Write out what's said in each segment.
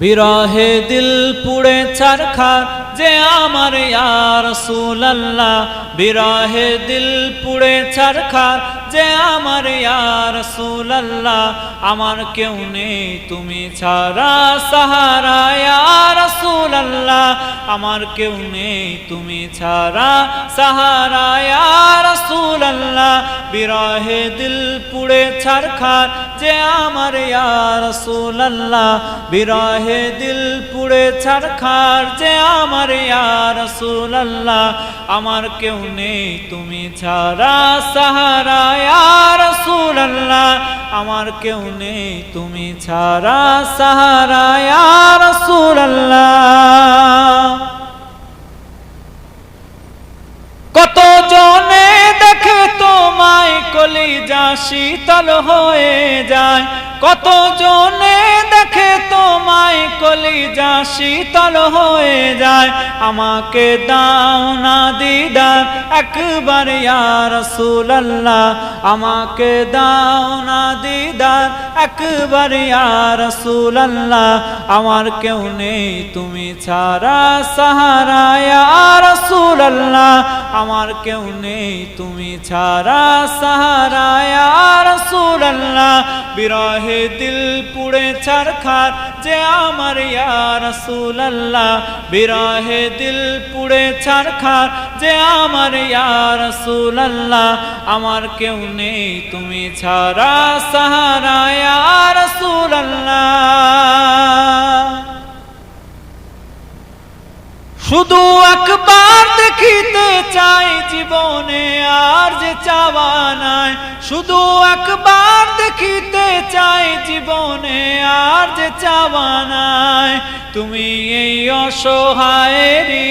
বিরহে দিল পুড়ে ছারখার যে আমার ইয়া রাসূলুল্লাহ, বিরহে দিল পুড়ে ছারখার যে আমার ইয়া রাসূলুল্লাহ, আমার কেউ নেই তুমি ছাড়া সাহারা ইয়া রাসূলুল্লাহ, আমার কেউ নেই তুমি ছাড়া সাহারা ইয়া রাসূলুল্লাহ, বিরহে দিল পুড়ে ছারখার যে আমার ইয়া রাসূলুল্লাহ, বিরহে দিল পুড়ে ছারখার যে আমার ইয়া রাসূলুল্লাহ, আমার কেউ নেই তুমি ছাড়া সাহারা ইয়া রাসূলুল্লাহ, আমার কেউ নেই তুমি ছাড়া সাহারা ইয়া রাসূলুল্লাহ। কত জনে দেখে তোমায় কলিজা শীতল হয়ে যায়, কত জনে দেখে তোমায় কলিজা শীতল হয়ে যায়, আমাকে দাও না দিদার একবার ইয়া রাসূলুল্লাহ, আমাকে দাও না দিদার একবার ইয়া রাসূলুল্লাহ, আমার কেউ নেই তুমি ছাড়া সাহারা ইয়া রাসূলুল্লাহ, আমার কেউ নেই তুমি ছাড়া সাহারা ইয়া রাসূলুল্লাহ, বিরহে দিল পুড়ে ছারখার যে আমার ইয়া রাসূলুল্লাহ, বিরহে দিল পুড়ে ছারখার যে আমার ইয়া রাসূলুল্লাহ, আমার কেউ নেই তুমি ছাড়া সাহারা ইয়া রাসূলুল্লাহ। শুধু একবার দেখিতে চাই জীবনে আর যে চাওয়া নাই, শুধু একবার দেখিতে চাই জীবনে আর যে চাওয়া নাই, তুমি এই অসহায়েরই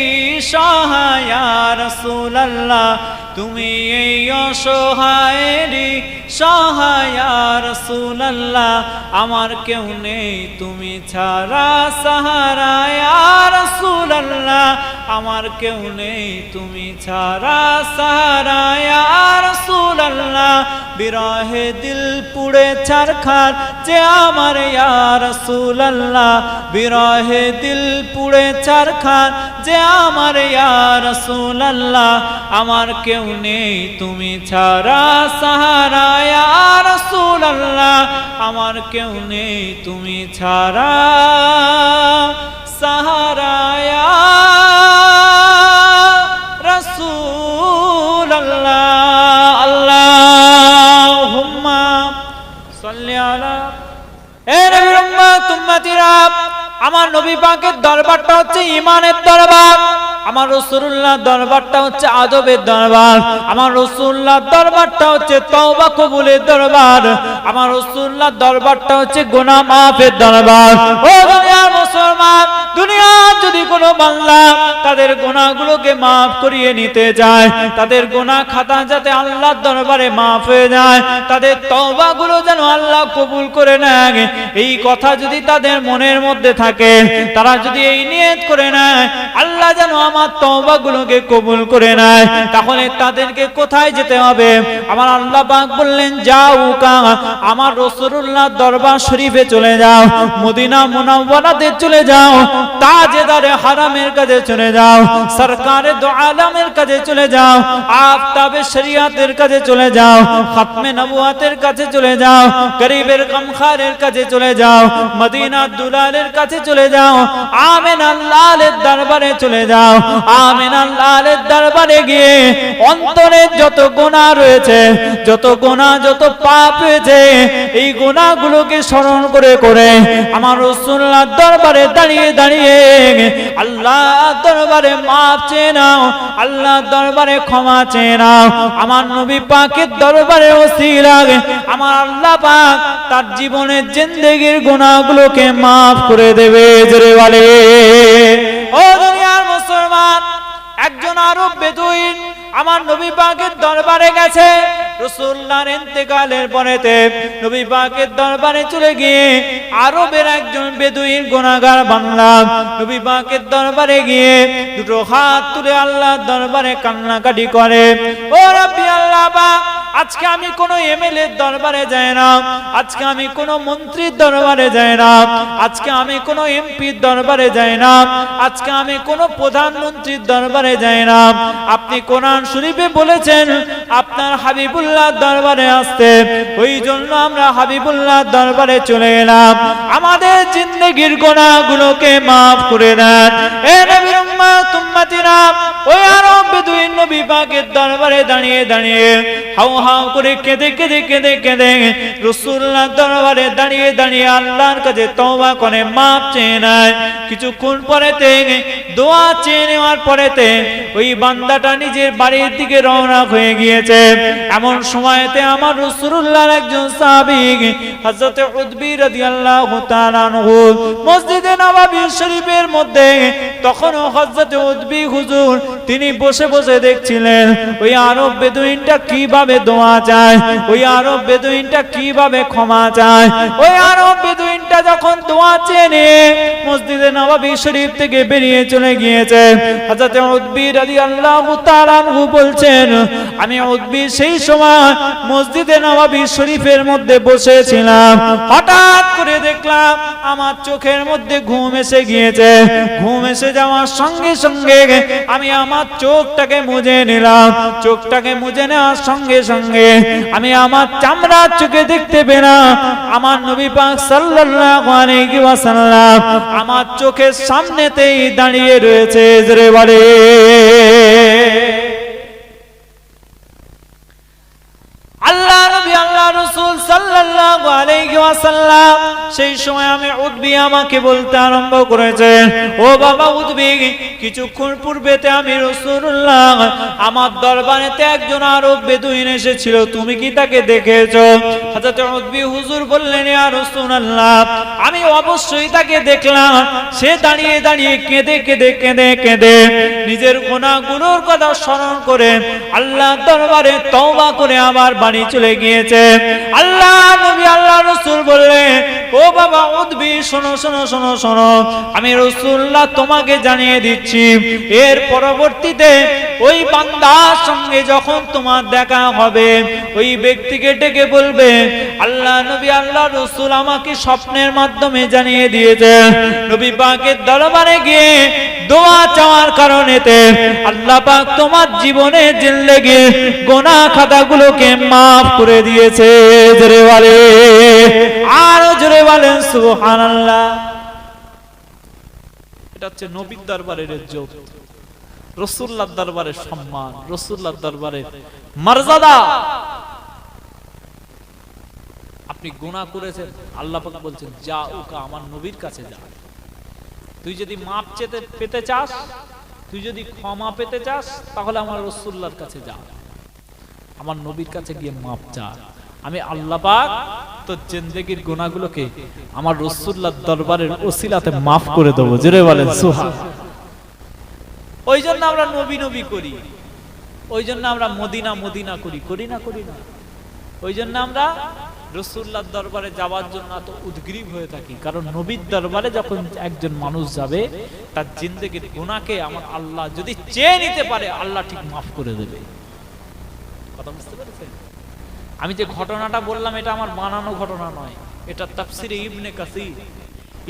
সহায় ইয়া রাসূলুল্লাহ, তুমি এই অসহায়েরই সহায় ইয়া রাসূলুল্লাহ, আমার কেউ নেই তুমি ছাড়া সাহারা ইয়া রাসূলুল্লাহ, আমার কেউ নেই তুমি ছাড়া সাহারা ইয়া রাসূলুল্লাহ, বিরহে দিল পুড়ে ছারখার যে আমার ইয়া রাসূলুল্লাহ, বিরহে দিল পুড়ে ছারখার যে আমার ইয়া রাসূলুল্লাহ, আমার কেউ নেই তুমি ছাড়া সাহারা ইয়া রাসূলুল্লাহ, আমার কেউ নেই তুমি ছাড়া সাহারা ইয়া রাসূলুল্লাহ। আল্লাহুম্মা সাল্লি আলা এ নবীর উম্মত উম্মতিরা, আমার নবী পাকের দরবারটা হচ্ছে ঈমানের দরবার, আমার রাসূলুল্লাহর দরবারটা হচ্ছে আদবের দরবার, আমার রাসূলুল্লাহর দরবারটা হচ্ছে তওবা কবুলের দরবার, আমার রাসূলুল্লাহর দরবারটা হচ্ছে গুনাহ মাফের দরবার। ও দুনিয়ার মুসলমান, দুনিয়ার যদি কোনো বান্দা তাদের গুনাহগুলোকে মাফ করিয়ে নিতে চায়, তাদের গুনাহ খাতা যাতে আল্লাহর দরবারে মাফ হয়ে যায়, তাদের তওবাগুলো যেন আল্লাহ কবুল করে নেয়, এই কথা যদি তাদের মনের মধ্যে থাকে, তারা যদি এই নিয়ত করে নেয় আল্লাহ যেন আমার তওবাগুলোকে কবুল করে নেয়, তাহলে তাদেরকে কোথায় যেতে হবে? আমার আল্লাহ পাক বললেন, যাও আমার রাসূলুল্লাহর দরবার শরীফে চলে যাও, মদিনা মুনাওয়ারাতে চলে যাও, তাজেদারে হারামের কাছে চলে যাও, সরকারে দো আলমের কাছে চলে যাও, আফতাবে শরিয়াতের কাছে চলে যাও, খতমে নবুয়াতের কাছে চলে যাও, গরিবের গমখারের কাছে চলে যাও, মদিনা দুলালের কাছে চলে যাও, আমিনা লালের দরবারে চলে যাও, আমিনা লালের দরবারে গিয়ে অন্তরে যত গুনাহ রয়েছে, যত গুনাহ যত পাপ রয়েছে, এই গুনাহগুলোকে স্মরণ করে করে আমার রাসূলুল্লাহর দরবারে দাঁড়িয়ে দাঁড়িয়ে আল্লাহর দরবারে মাফ চেয়ে নাও, আল্লাহর দরবারে ক্ষমা চেয়ে নাও, আমার নবী পাকের দরবারে ওসিলা আমার আল্লাহ পাক তার জীবনের জিন্দেগির গুনাহগুলোকে মাফ করে দেবে। জোরে বলে ও দুনিয়ার মুসলমান, একজন আরব বেদুইন আমার নবী পাকের দরবারে গেছে, রাসূলুল্লাহর ইন্তেকালের পরেতে নবী পাকের দরবারে চলে গিয়ে আরবের একজন বেদুইন গুনাহগার বান্দা নবী পাকের দরবারে গিয়ে দুটো হাত তুলে আল্লাহর দরবারে কান্নাকাটি করে, ও রাব্বি আল্লাহ পাক আজকে আমি কোনো এমএলএ দরবারে যাই না, আজকে আমি কোনো মন্ত্রীর দরবারে যাই না, আজকে আমি কোনো এমপির দরবারে যাই না, আজকে আমি কোনো প্রধানমন্ত্রীর দরবারে যাই না। আপনি কোরআন শরীফে বলেছেন আপনার হাবিবুল্লাহ দরবারে আসতে, ওই জন্য আমরা হাবিবুল্লাহ দরবারে চলে এলাম। আমাদের জিন্দেগির গুনাহগুলোকে maaf করে দেন। এ নবীর উম্মত উম্মতিরা, ওই আরব বেদুইন নবী পাকের দরবারে দাঁড়িয়ে দাঁড়িয়ে হাউ হাউ করে কেঁদে কেঁদে কেঁদে কেঁদে রাসূলুল্লাহ দরবারে দাঁড়িয়ে দাঁড়িয়ে আল্লাহর কাছে তওবা করে maaf চেয়ে নেয়। কিছুক্ষণ পরেতে দোয়া চেয়ে নেওয়ার পরেতে ওই বান্দাটা নিজের বাড়ির দিকে রওনা হয়ে গিয়েছে। এমন সময়তে আমার রাসূলুল্লাহর একজন সাহাবী হযরত উতবী রাদিয়াল্লাহু তাআলা আনহু মসজিদে নববী শরীফের মধ্যে তখনও হযরত উতবী হুজুর তিনি বসে বসে দেখছিলেন ওই আরব বেদুইনটা কিভাবে দোয়া চায়, ওই আরব বেদুইনটা কিভাবে ক্ষমা চায়। ওই আরব বেদুইনটা যখন দোয়া চেয়ে নিয়ে মসজিদে নববী শরীফ থেকে বেরিয়ে চলে গিয়েছে, হযরত উতবী রাদিয়াল্লাহু তাআলা আনহু বলছেন, আমি উতবী সেই সময় মসজিদে নববী শরীফের মধ্যে বসেছিলাম, হঠাৎ করে দেখলাম আমার চোখের মধ্যে ঘুম এসে গিয়েছে। ঘুম এসে যাওয়ার সঙ্গে সঙ্গে আমি আমার চোখটাকে মুজে নিলাম। চোখটাকে মুজে নেওয়ার সঙ্গে সঙ্গে আমি আমার চামড়ার চোখে দেখতে পেলাম আমার নবী পাক সাল্লাল্লাহু আলাইহি ওয়াসাল্লাম আমার চোখের সামনেতেই দাঁড়িয়ে রয়েছে। জোরে বলে আল্লাহ নবী আল্লাহ রাসূল সাল্লাল্লাহু আলাইহি ওয়াসাল্লাম। সেই সময় আমি উতবী আমাকে বলতে আরম্ভ করেছেন, ও বাবা উতবী, কিছুক্ষণ পূর্বেতে আমি রাসূলুল্লাহ আমার দরবারেতে একজন আরব বেদুইন এসেছিল, তুমি কি তাকে দেখেছো? হযরত উতবী হুজুর বললেন, ইয়া রাসূলুল্লাহ, আমি অবশ্যই তাকে দেখলাম। সে দাঁড়িয়ে দাঁড়িয়ে কেঁদে কেঁদে কেঁদে কেঁদে নিজের গুনাহগুলোর কথা স্মরণ করে আল্লাহর দরবারে তওবা করে আবার বাড়ি চলে গিয়েছে। আল্লাহ নবী আল্লাহ রাসূল বললেন, ও বাবা উতবী, শোনো শোনো শোনো শোনো, আমি রাসূলুল্লাহ তোমাকে জানিয়ে দিচ্ছি, এর পরবর্তীতে ওই বান্দার সঙ্গে যখন তোমার দেখা হবে ওই ব্যক্তিকে ডেকে বলবে, আল্লাহ নবী আল্লাহ রাসূল আমাকে স্বপ্নের মাধ্যমে জানিয়ে দিয়েছে নবী পাকের দরবারে গিয়ে দোয়া চাওয়ার কারণেতে আল্লাহ পাক তোমার জীবনের জিন্দেগির গুনাহ খাতাগুলোকে maaf করে দিয়েছে। জোরে বলে আর জোরে বলেন সুবহানাল্লাহ। এটা হচ্ছে নবীর দরবারের ইজ্জত, রাসূলুল্লাহর দরবারের সম্মান, রাসূলুল্লাহর দরবারের মর্যাদা। আপনি গুনাহ করেছেন, আল্লাহ পাক বলছেন যাউকা, আমার নবীর কাছে যা। তুই যদি মাপ পেতে চাস, তুই যদি ক্ষমা পেতে চাস, তাহলে আমার রাসূলুল্লাহর কাছে যা, আমার নবীর কাছে গিয়ে মাপ চা। আমি আল্লাহ পাক তোর জিন্দেগির গুনাহগুলোকে আমার রাসূলুল্লাহর দরবারের ওসিলাতে maaf করে দেব। জোরে বলেন সুবহানাল্লাহ। ওই জন্য আমরা নবী নবী করি, ওই জন্য আমরা মদিনা মদিনা করি, করি না করি না? ওই জন্য আমরা রাসূলুল্লাহর দরবারে যাওয়ার জন্য এত উদ্গ্রীব হয়ে থাকি, কারণ নবীর দরবারে যখন একজন মানুষ যাবে তার জিন্দেগির গুনাহকে আমার আল্লাহ যদি চেয়ে নিতে পারে, আল্লাহ ঠিক maaf করে দেবে। কথা বুঝতে পেরেছেন? আমি যে ঘটনাটা বললাম এটা আমার বানানো ঘটনা নয়, এটা তাফসিরে ইবনে কাসির,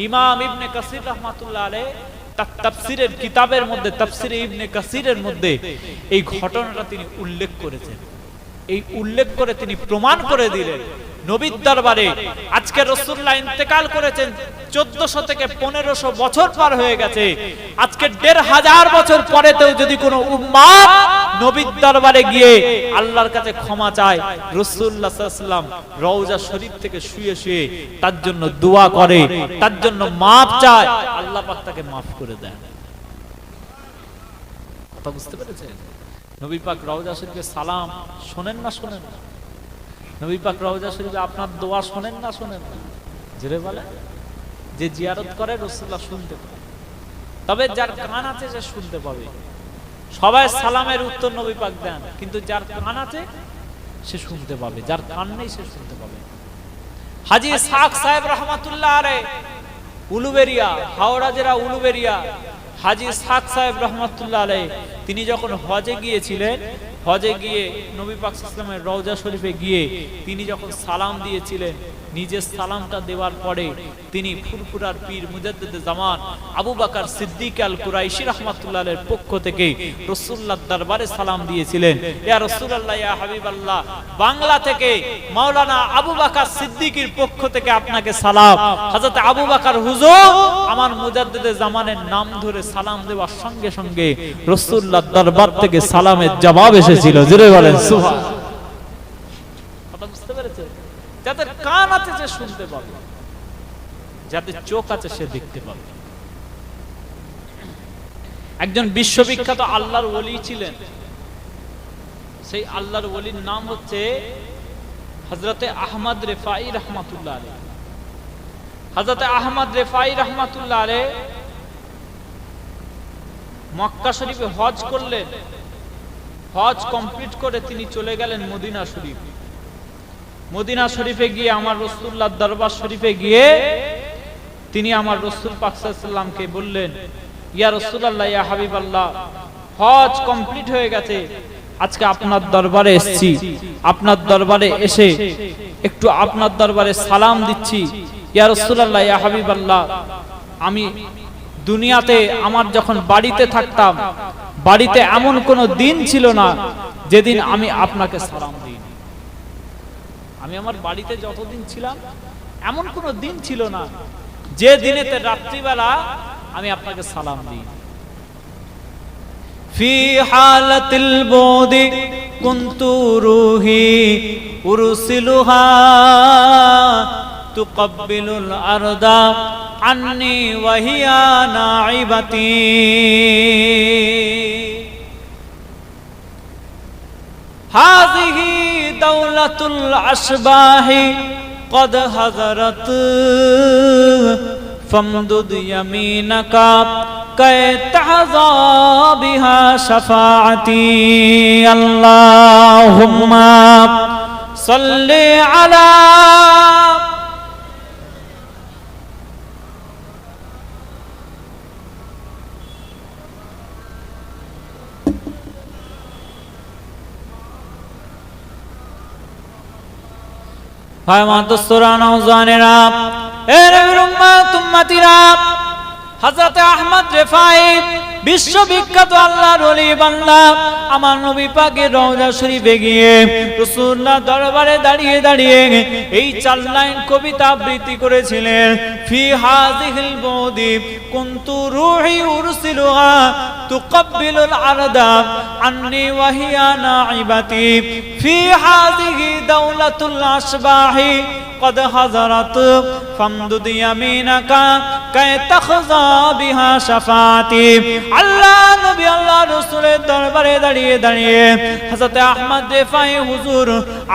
ইমাম ইবনে কাসির রাহমাতুল্লাহ আলাইহি তার তাফসিরের কিতাবের মধ্যে, তাফসিরে ইবনে কাসিরের মধ্যে এই ঘটনাটা তিনি উল্লেখ করেছেন। এই উল্লেখ করে তিনি প্রমাণ করে দিলেন নবীর দরবারে আজকে রাসূলুল্লাহ ইন্তেকাল করেছেন 1400 থেকে 1500 বছর পার হয়ে গেছে। আজকে 1500 বছর পরেতেও যদি কোনো উম্মাত নবীর দরবারে গিয়ে আল্লাহর কাছে ক্ষমা চায়, রাসূলুল্লাহ সাল্লাল্লাহু আলাইহি ওয়াসাল্লাম রওজা শরীফ থেকে শুয়ে শুয়ে তার জন্য দোয়া করে, তার জন্য maaf চায়, আল্লাহ পাক তাকে maaf করে দেন। কথা বুঝতে পেরেছেন? নবী পাক রওজা শরীফে সালাম শোনেন না শোনেন না? নবী পাক রওজা শরীফে আপনার দোয়া শোনেন না শোনেন না? জোরে বলে। যে জিয়ারত করে রাসূলুল্লাহ শুনতে পায়, তবে যার কান আছে সে শুনতে পাবে। সবাই সালামের উত্তর নবী পাক দেন, কিন্তু যার কান আছে সে শুনতে পাবে, যার কান নেই সে শুনতে পাবে। হাজী ইসহাক সাহেব রহমাতুল্লাহ আলাইহি উলুবেরিয়া, হাওড়া জেলা উলুবেরিয়া, হাজী ইসহাক সাহেব রহমাতুল্লাহ আলাইহি তিনি যখন হজে গিয়েছিলেন হজে গিয়ে নবী পাক সাল্লাল্লাহু আলাইহি ওয়াসাল্লামের রওজা শরীফে গিয়ে তিনি যখন সালাম দিয়েছিলেন, নিজের সালামটা দেওয়ার পরে তিনি ফুরফুরার পীর মুজাদ্দিদে জামান আবু বকর সিদ্দিক আল কুরাইশি রাহমাতুল্লাহ আলাইহির পক্ষ থেকে রাসূলুল্লাহর দরবারে সালাম দিয়েছিলেন। ইয়া রাসূলুল্লাহ, ইয়া হাবিবাল্লাহ, বাংলা থেকে মাওলানা আবু বকর সিদ্দিকের পক্ষ থেকে আপনাকে সালাম। হযরত আবু বকর হুজুর আমার মুজাদ্দিদে জামানের নাম ধরে সালাম দেওয়ার সঙ্গে সঙ্গে রাসূলুল্লাহর দরবার থেকে সালামের জবাব এসেছিল। জোরে বলেন সুবহানাল্লাহ। কথা বুঝতে পেরেছেন? যাদের কান আছে সে শুনতে পাবে, যাদের চোখ আছে সে দেখতে পাবে। একজন বিশ্ববিখ্যাত আল্লাহর ওলি ছিলেন, সেই আল্লাহর ওলির নাম হচ্ছে হযরতে আহমদ রেফাই রাহমাতুল্লাহ আলাইহি। হযরতে আহমদ রেফাই রাহমাতুল্লাহ আলাইহি মক্কা শরীফে হজ করলেন। হজ কমপ্লিট করে তিনি চলে গেলেন মদিনা শরীফ। মদিনা শরীফে গিয়ে আমার রাসূলুল্লাহর দরবার শরীফে গিয়ে তিনি আমার রাসূল পাক সাল্লাল্লাহু আলাইহি ওয়াসাল্লামকে বললেন, ইয়া রাসূলুল্লাহ, ইয়া হাবিবাল্লাহ, হজ কমপ্লিট হয়ে গেছে, আজকে আপনার দরবারে এসেছি, আপনার দরবারে এসে একটু আপনার দরবারে সালাম দিচ্ছি। ইয়া রাসূলুল্লাহ, ইয়া হাবিবাল্লাহ, আমি দুনিয়াতে আমার যখন বাড়িতে থাকতাম, বাড়িতে এমন কোনো দিন ছিল না যেদিন আমি আপনাকে সালাম দিই। আমি আমার বাড়িতে যতদিন ছিলাম এমন কোনো দিন ছিল না যে দিনেতে রাত্রিবেলা আমি আপনাকে সালাম দিই। ফি হালাতিল বুদি কুনতু রুহি উরসিলুহা তুকাব্বিলুল আরদা আন্নি ওয়া হিয়া নাইবাতি। হাযিহি দাওলাতুল আশবাহি قد حضرت فامدد يمينك كي تحظى بها شفاعتي اللهم صل على হযরত আহমদ রেফাই বিশ্ববিখ্যাত আল্লাহর ওলি বান্দা আমার নবী পাকের রওজা শরীফে গিয়ে রাসূলুল্লাহ দরবারে দাঁড়িয়ে দাঁড়িয়ে এই 4 লাইন কবিতা আবৃত্তি করেছিলেন। ফি হাযিহিল বুদি কুনতু রূহি উরসিলুহা তুকাব্বিলুল আরদা আন্নি ওয়া হিয়া নাইবাতি। ফি হাযিহি দাওলাতুল আশবাহি قد حضرت فامدد يمينك كي تخضى بها شفاعتي। আল্লাহ নবী আল্লাহ রাসূলের দরবারে দাঁড়িয়ে দাঁড়িয়ে হযরত আহমদ রেফাই হুজুর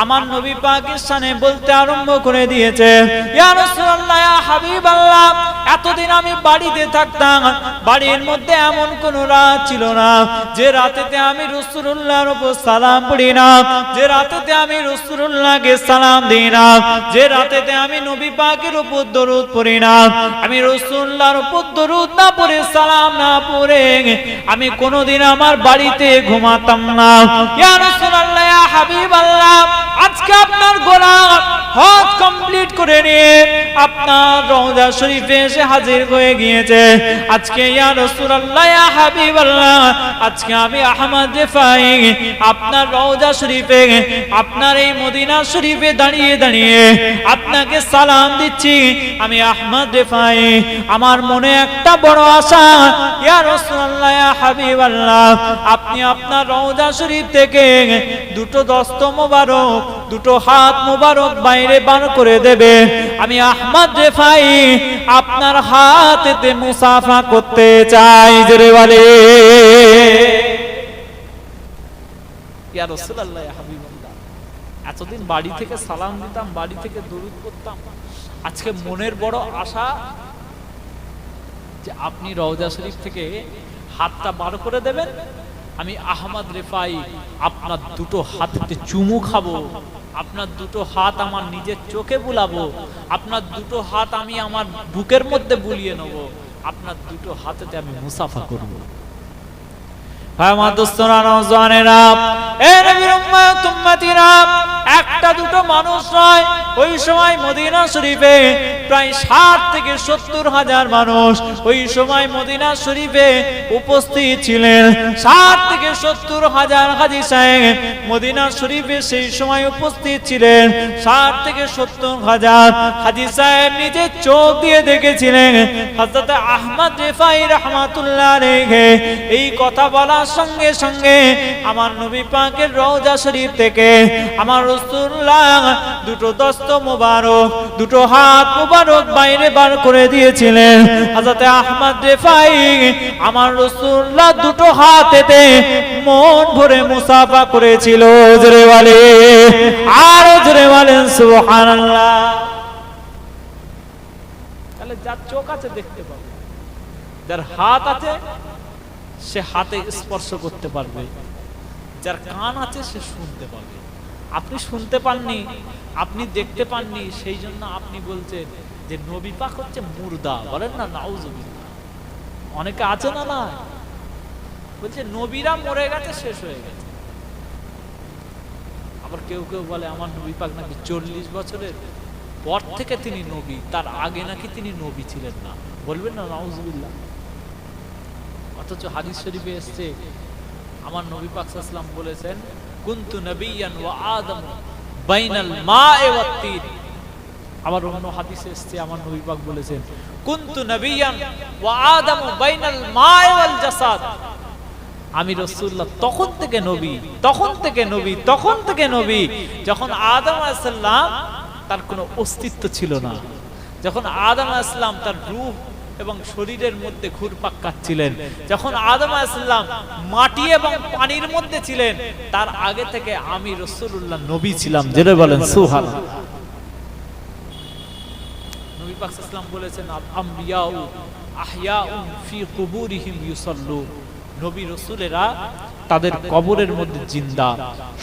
আমার নবী পাকের শানে বলতে আরম্ভ করে দিয়েছে, ইয়া রাসূলুল্লাহ, ইয়া হাবিবাল্লাহ, এতদিন আমি বাড়িতে থাকতাম, বাড়ির মধ্যে এমন কোন রাত ছিল না যে রাতেতে আমি রাসূলুল্লাহর উপর সালাম পড়ি না, যে রাতেতে আমি রাসূলুল্লাহকে সালাম দিই না, যে রাতেতে আমি নবী পাকের উপর দরুদ পড়ি না, আমি রাসূলুল্লাহর উপর দরুদ না পড়ে সালাম না পড়ে আমি কোনোদিন আমার বাড়িতে ঘুমাতাম না। ইয়া রাসূলুল্লাহ, ইয়া হাবিবাল্লাহ, আজকে আপনার গোলাম হজ কমপ্লিট করে নিয়ে আপনার রওজা শরীফে এসে হাজির হয়ে গিয়েছে। আজকে ইয়া রাসূলুল্লাহ, ইয়া হাবিবাল্লাহ, আজকে আমি আহমদ রেফাই আপনার রওজা শরীফে, আপনার এই মদিনা শরীফে দাঁড়িয়ে দাঁড়িয়ে আপনাকে সালাম দিচ্ছি। আমি আহমদ রেফাই, আমার মনে একটা বড় আশা, ইয়া রাসূলুল্লাহ, ইয়া হাবিবাল্লাহ, আপনি আপনার রওজা শরীফ থেকে দুটো দস্ত মোবারক, দুটো হাত মোবারক বাইরে বার করে দেবে। আমি আহমদ রেফাই আপনার হাতেতে মুসাফা করতে চাই। জোরে বলে ইয়া রাসূলুল্লাহ, ইয়া হাবিবাল্লাহ, এতদিন বাড়ি থেকে সালাম দিতাম, বাড়ি থেকে দরুদ পড়তাম, আজকে মনের বড় আশা যে আপনি রওজা শরীফ থেকে হাতটা বার করে দেবেন, আমি আহমদ রেফাই আপনার দুটো হাতে চুমু খাবো, আপনার দুটো হাত আমার নিজের চোখে বুলাবো, আপনার দুটো হাত আমি আমার বুকের মধ্যে বুলিয়ে নেব, আপনার দুটো হাতেতে আমি মুসাফা করব। ভাই আমার দোস্তরা নওজওয়ানেরা, এ নবীর উম্মত উম্মতিরা, একটা দুটো মানুষ নয়, ওই সময় মদিনা শরীফে প্রায় 60 থেকে 70 হাজার মানুষ ওই সময় মদিনা শরীফে উপস্থিত ছিলেন। 60 থেকে 70 হাজার হাজী সাহেব মদিনা শরীফে সেই সময় উপস্থিত ছিলেন। 60 থেকে 70 হাজার হাজী সাহেব নিজে চোখ দিয়ে দেখেছিলেন হযরত আহমদ রিফাই রাহমাতুল্লাহ আলাইহি এই কথা বলার সঙ্গে সঙ্গে আমার নবী পাকের রওজা শরীফ থেকে আমার রাসূলুল্লাহ দুটো দস্ত মোবারক, দুটো হাত মোবারক বাইরে বার করে দিয়েছিলেন। হযরত আহমদ রিফাই আমার রাসূলুল্লাহ দুটো হাতেতে মন ভরে মুসাফা করেছিল। জোরে বলে, আর জোরে বলেন সুবহানাল্লাহ। তাহলে যার চোখ আছে দেখতে পাবে, যার হাত আছে সে হাতে স্পর্শ করতে পারবে, যার কান আছে সে শুনতে পাবে। আপনি শুনতে পাননি, আপনি দেখতে পাননি, সেই জন্য আপনি বলছেন যে নবী পাক হচ্ছে মুর্দা। বলেন না নাউজুবিল্লাহ। অনেকে আছে না, না বলছে নবীরা মরে গেছে, শেষ হয়ে গেছে। আবার কেউ কেউ বলে আমার নবী পাক নাকি 40 বছরের পর থেকে তিনি নবী, তার আগে নাকি তিনি নবী ছিলেন না। বলবেন না নাউজুবিল্লাহ। অথচ হাদিস শরীফে এসেছে আমার নবী পাক সাল্লাল্লাহু আলাইহি ওয়াসাল্লাম বলেছেন কুনতু নবিয়ান ওয়া আদম বাইনাল মা'i ওয়াত তিন। আবার অন্য হাদিসে এসেছে আমার নবী পাক বলেছেন কুনতু নবিয়ান ওয়া আদম বাইনাল মা'i ওয়াল জাসাদ। আমি রাসূলুল্লাহ তখন থেকে নবী, তখন থেকে নবী, তখন থেকে নবী যখন আদম আলাইহিস সালাম তার কোনো অস্তিত্ব ছিল না, যখন আদম আলাইহিস সালাম তার রূহ এবং শরীরের মধ্যে ঘুরপাক খাচ্ছিলেন, যখন আদম আলাইহিস সালাম মাটি এবং পানির মধ্যে ছিলেন, তার আগে থেকে আমি রাসূলুল্লাহ নবী ছিলাম। জেনে বলেন সুবহানাল্লাহ। নবী পাক সাল্লাল্লাহু আলাইহি ওয়াসাল্লাম বলেছেন আল আমবিয়াউ আহইয়াউন ফি কুবুরিহিম ইউসাল্লুন। নবী রাসূলেরা তাদের কবরের মধ্যে জিন্দা,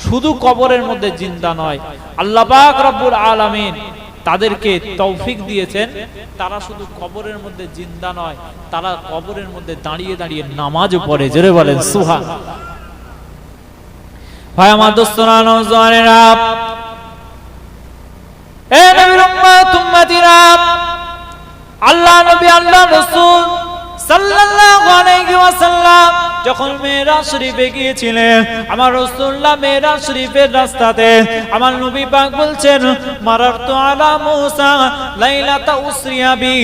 শুধু কবরের মধ্যে জিন্দা নয়, আল্লাহ পাক রব্বুল আলামিন তাদেরকে তৌফিক দিয়েছেন তারা শুধু কবরের মধ্যে জিন্দা নয়, তারা কবরের মধ্যে দাঁড়িয়ে দাঁড়িয়ে নামাজও পড়ে। জোরে বলেন সুবহানাল্লাহ। ভাই আমার দোস্তরা নওজওয়ানেরা, এ নবীর উম্মত উম্মতিরা, আল্লাহ নবী আল্লাহ রাসূল সাল্লাল্লাহু আলাইহি ওয়াসাল্লাম যখন মেরাজ শরীফে গিয়েছিলেন, আমার রাসূলুল্লাহ মেরাজ শরীফের রাস্তাতে আমার নবী পাক বলছেন মারারতু আলা মূসা লাইলাতা উসরিয়া বি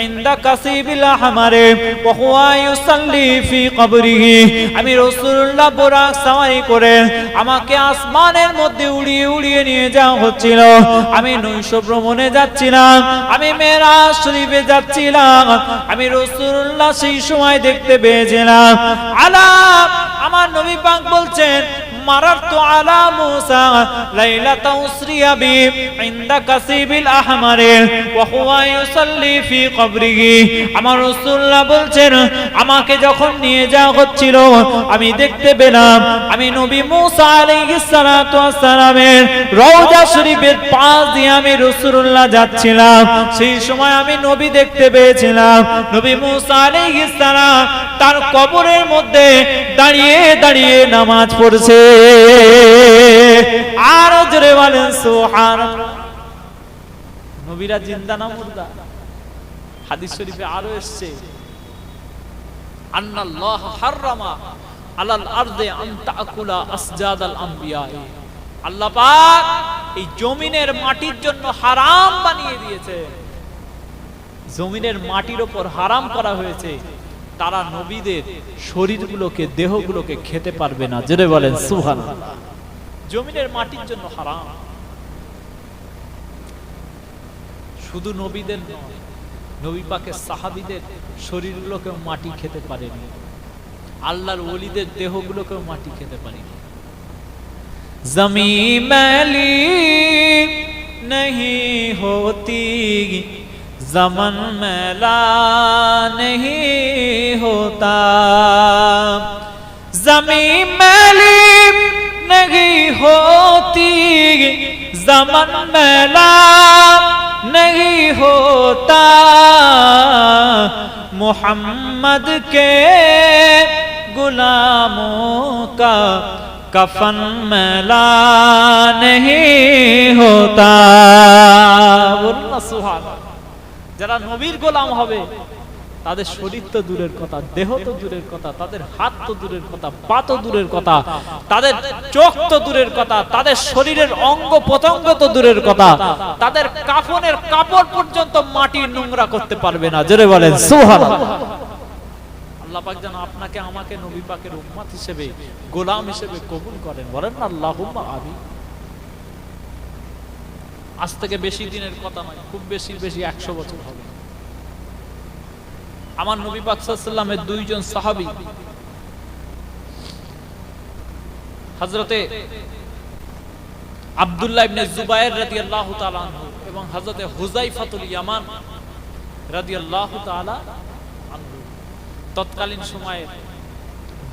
ইনদা কাসিবিল আহমারে ওয়া হুয়া ইউসাল্লি ফি কবরিহি। আমি রাসূলুল্লাহ বুরাক সাওয়ারি করে আমাকে আসমানের মধ্যে উড়িয়ে উড়িয়ে নিয়ে যাওয়া হচ্ছিল। আমি নৈশ ভ্রমণে যাচ্ছিলাম, আমি মেরাজ শরীফে যাচ্ছিলাম। আমি রাসূলুল্লাহ সেই সময় দেখতে পেয়েছিলাম আমার নবী পাক বলছেন মারারতু আলা মূসা লাইলাতা উসরিয়া বি ইনদা কাসিবিল আহমারে ওয়া হুয়া ইউসাল্লি ফি কবরিহি। আমার রাসূলুল্লাহ বলছেন আমাকে যখন নিয়ে যাওয়া হচ্ছিল আমি দেখতে পেলাম আমি নবী মূসা আলাইহিস সালাতু ওয়াস সালামের রওজা শরীফের পাশ দিয়ে আমি রাসূলুল্লাহ যাচ্ছিলাম। সেই সময় আমি নবী দেখতে পেয়েছিলাম নবী মূসা আলাইহিস সালাম তার কবরের মধ্যে দাঁড়িয়ে দাঁড়িয়ে নামাজ পড়ছে। আর জোরে বলেন সুবহানাল্লাহ। নবীরা জিন্দা না মুর্দা? হাদিস শরীফে আরো এসেছে আন্নাল্লাহ হারামা আলাল আরদি আন তাকুলা আসজাদাল আমবিয়া। আল্লাহ পাক এই জমিনের মাটির জন্য হারাম বানিয়ে দিয়েছে, জমিনের মাটির উপর হারাম করা হয়েছে তারা নবীদের শরীরগুলোকে দেহগুলোকে খেতে পারবে না। জোরে বলেন সুবহানাল্লাহ। জমিনের মাটির জন্য হারাম। শুধু নবীদের নয়, নবী পাকের সাহাবীদের শরীরগুলোকেও মাটি খেতে পারেনি, আল্লাহর ওলিদের দেহগুলোকেও মাটি খেতে পারেনি। জমি मैली नहीं होती ज़मन मैला नहीं होता, ज़मीन मैली नहीं होती ज़मन मैला नहीं होता, मोहम्मद के गुलामों का कफन मैला नहीं होता। বলুন না সুবহানাল্লাহ। যারা নবীর গোলাম হবে তাদের শরীর তো দূরের কথা, দেহ তো দূরের কথা, তাদের হাত তো দূরের কথা, পা তো দূরের কথা, তাদের চোখ তো দূরের কথা, তাদের শরীরের অঙ্গ প্রত্যঙ্গ তো দূরের কথা, তাদের কাফনের কাপড় পর্যন্ত মাটি নোংরা করতে পারবে না। জোরে বলেন সুবহানাল্লাহ। আল্লাহ পাক যেন আপনাকে আমাকে নবী পাকের উম্মত হিসেবে, গোলাম হিসেবে কবুল করেন। বলেন না আল্লাহুম্মা আমিন। আজ থেকে বেশি দিনের কথা নয়, খুব বেশি 100 বছর হবে। আমার নবী পাক সাল্লাল্লাহু আলাইহি ওয়াসাল্লামের দুইজন সাহাবী হযরতে আব্দুল্লাহ ইবনে জুবায়ের রাদিয়াল্লাহু তাআলা আনহু এবং হযরতে হুযায়ফাতুল ইয়ামান রাদিয়াল্লাহু তাআলা আনহু তৎকালীন সময়ে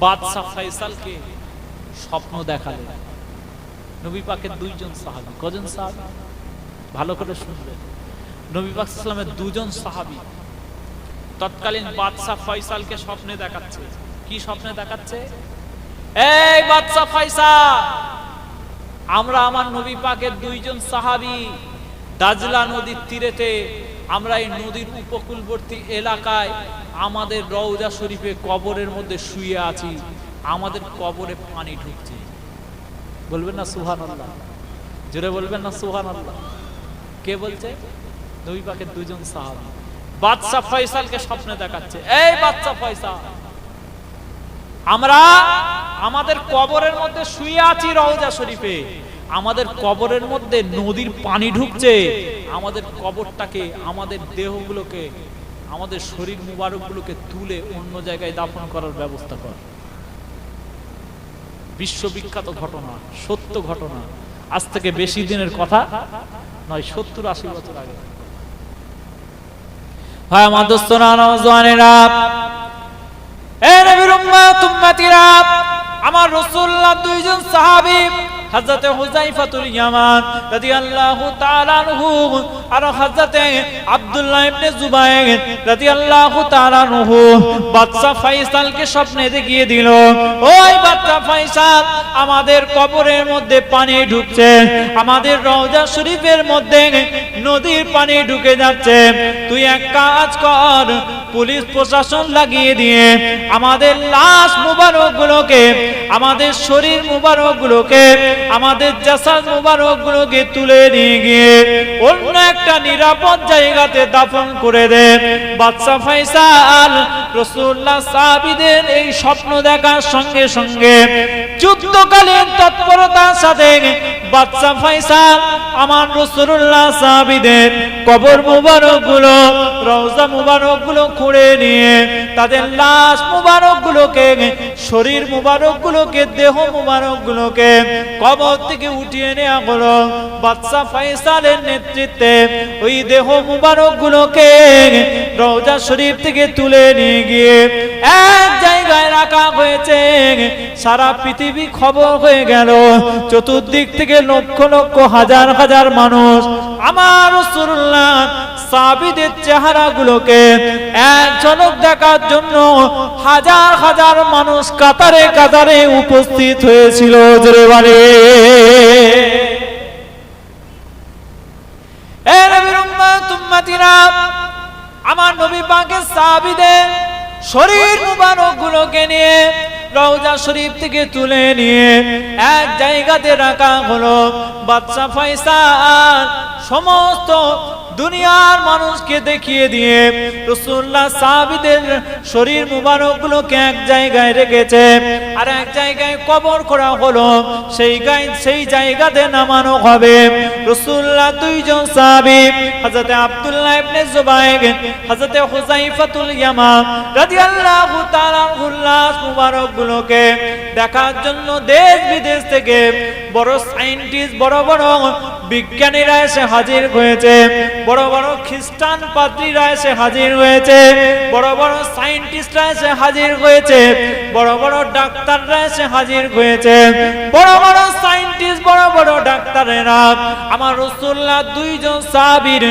বাদশা ফয়সালকে স্বপ্ন দেখালেন। নবী পাকের দুইজন সাহাবী, কজন সাহাবী? ভালো করে শুনবেন। নবী পাক সাল্লাল্লাহু আলাইহি ওয়াসাল্লামের দুজন সাহাবী তৎকালীন বাদশা ফয়সালকে স্বপ্নে দেখাচ্ছে। কি স্বপ্নে দেখাচ্ছে? এই বাদশা ফয়সাল, আমরা আমার নবী পাকের দুইজন সাহাবী দাজলা নদীর তীরেতে, আমরা এই নদীর উপকূলবর্তী এলাকায় আমাদের রওজা শরীফে কবরের মধ্যে শুয়ে আছি, আমাদের কবরে পানি ঢুকছে। বলবেন না সুবহানাল্লাহ? জোরে বলবেন না সুবহানাল্লাহ? কে বলছে? নবী পাকের দুইজন সাহাবী বাদশা ফয়সালকে স্বপ্নে দেখাচ্ছে। এই বাদশা ফয়সাল, আমরা আমাদের কবরের মধ্যে শুয়ে আছি রওজা শরীফে, আমাদের কবরের মধ্যে নদীর পানি ঢুকছে, আমাদের কবরটাকে, আমাদের দেহগুলোকে, আমাদের শরীর মুবারকগুলোকে তুলে অন্য জায়গায় দাফন করার ব্যবস্থা কর। বিশ্ববিখ্যাত ঘটনা, সত্য ঘটনা, আজ থেকে বেশি দিনের কথা নয়, 70-80 বছর আগে। ভাই আমার দোস্তরা, নওজওয়ানেরা, এ নবীর উম্মত উম্মতিরা, আমার রাসূলুল্লাহ দুইজন সাহাবী হযরতে হুযায়ফাতুল ইয়ামান রাদিয়াল্লাহু তাআলা আনহু আর হযরতে আব্দুল্লাহ ইবনে জুবায়ের রাদিয়াল্লাহু তাআলা আনহু বাদশা ফয়সালকে স্বপ্নে দেখিয়ে দিল, ওই বাদশা ফয়সাল, আমাদের কবরের মধ্যে পানি ঢুকছে, আমাদের রওজা শরীফের মধ্যে নদীর পানি ঢুকে যাচ্ছে, তুই এক কাজ কর, পুলিশ প্রশাসন লাগিয়ে দিয়ে আমাদের লাশ মুবারকগুলোকে, আমাদের শরীর মুবারকগুলোকে, আমাদের জাসাদ মুবারকগুলোকে তুলে নিয়ে গিয়ে অন্য একটা নিরাপদ জায়গাতে দাফন করে দে। বাদশা ফয়সাল রাসূলুল্লাহ সাহাবীদের এই স্বপ্ন দেখার সঙ্গে সঙ্গে যুদ্ধকালীন তৎপরতার সাথে বাদশা ফয়সাল আমার রাসূলুল্লাহ সাহাবীদের কবর মুবারকগুলো, রওজা মুবারকগুলো খুঁড়ে নিয়ে তাদের লাশ মুবারকগুলোকে, শরীর মুবারকগুলোকে, দেহ মুবারকগুলোকে কবর থেকে উঠিয়ে নেওয়া হলো। বাদশা ফয়সালের নেতৃত্বে ওই দেহ মুবারকগুলোকে রওজা শরীফ থেকে তুলে নিয়ে গিয়ে এক জায়গায় রাখা হয়েছে। সারা পৃথিবী খবর হয়ে গেল, চতুর্দিক থেকে লক্ষ লক্ষ হাজার হাজার মানুষ আমার রাসূলুল্লাহ সাহাবীদের চেহারাগুলোকে এক ঝলক দেখার জন্য হাজার হাজার মানুষ কাতারে কাতারে উপস্থিত হয়েছিল। জোরে বলে, এ নবীর উম্মত উম্মতিরা, আমার নবী পাকের সাহাবীদের শরীর মুবারকগুলোকে নিয়ে রওজা শরীফ থেকে তুলে নিয়ে এক জায়গাতে রাখা হলো। বাদশা ফয়সাল সমস্ত দুনিয়ার মানুষকে দেখিয়ে দিয়ে রাসূলুল্লাহ সাহাবীদের শরীর মুবারকগুলোকে এক জায়গায় রেখেছে, আর এক জায়গায় কবর করা হলো। সেই জায়গাতে নামানো হবে রাসূলুল্লাহ দুইজন সাহাবী, হযরতে আব্দুল্লাহ ইবনে জুবায়ের, হযরতে হুযায়ফাতুল ইয়ামান রাদিয়াল্লাহু তাআলা আনহুর লাশ মুবারকগুলোকে দেখার জন্য দেশ বিদেশ থেকে বড় সায়েন্টিস্ট, বড় বড় বিজ্ঞানীরা এসে হাজির হয়েছে, বড় বড় খ্রিস্টান পাদ্রীরা এসে হাজির হয়েছে, বড় বড় সায়েন্টিস্টরা এসে হাজির হয়েছে, বড় বড় ডাক্তাররা এসে হাজির হয়েছে। বড় বড় সায়েন্টিস্ট, বড় বড় ডাক্তারেরা আমার রাসূলুল্লাহ দুইজন সাহাবীর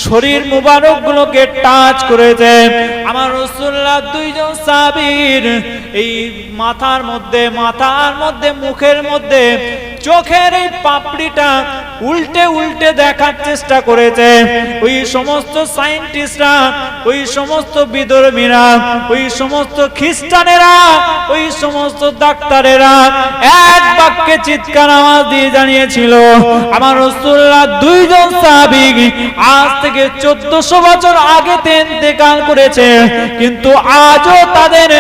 শরীর মুবারকগুলোকে টাচ করেছে। আমার রাসূলুল্লাহ দুইজন সাহাবীর এই মাথার মধ্যে মুখের মধ্যে চোখের এই পাপড়িটা উল্টে উল্টে দেখার চেষ্টা করেছে। ওই সমস্ত সায়েন্টিস্টরা, ওই সমস্ত বিধর্মীরা, ওই সমস্ত খ্রিস্টানেরা, ওই সমস্ত ডাক্তারেরা এক বাক্যে চিৎকার আওয়াজ দিয়ে জানিয়েছিল, আমার রাসূলুল্লাহ দুইজন সাহাবী আজ থেকে 1400 বছর আগে ইন্তেকাল করেছে, কিন্তু আজও তাদের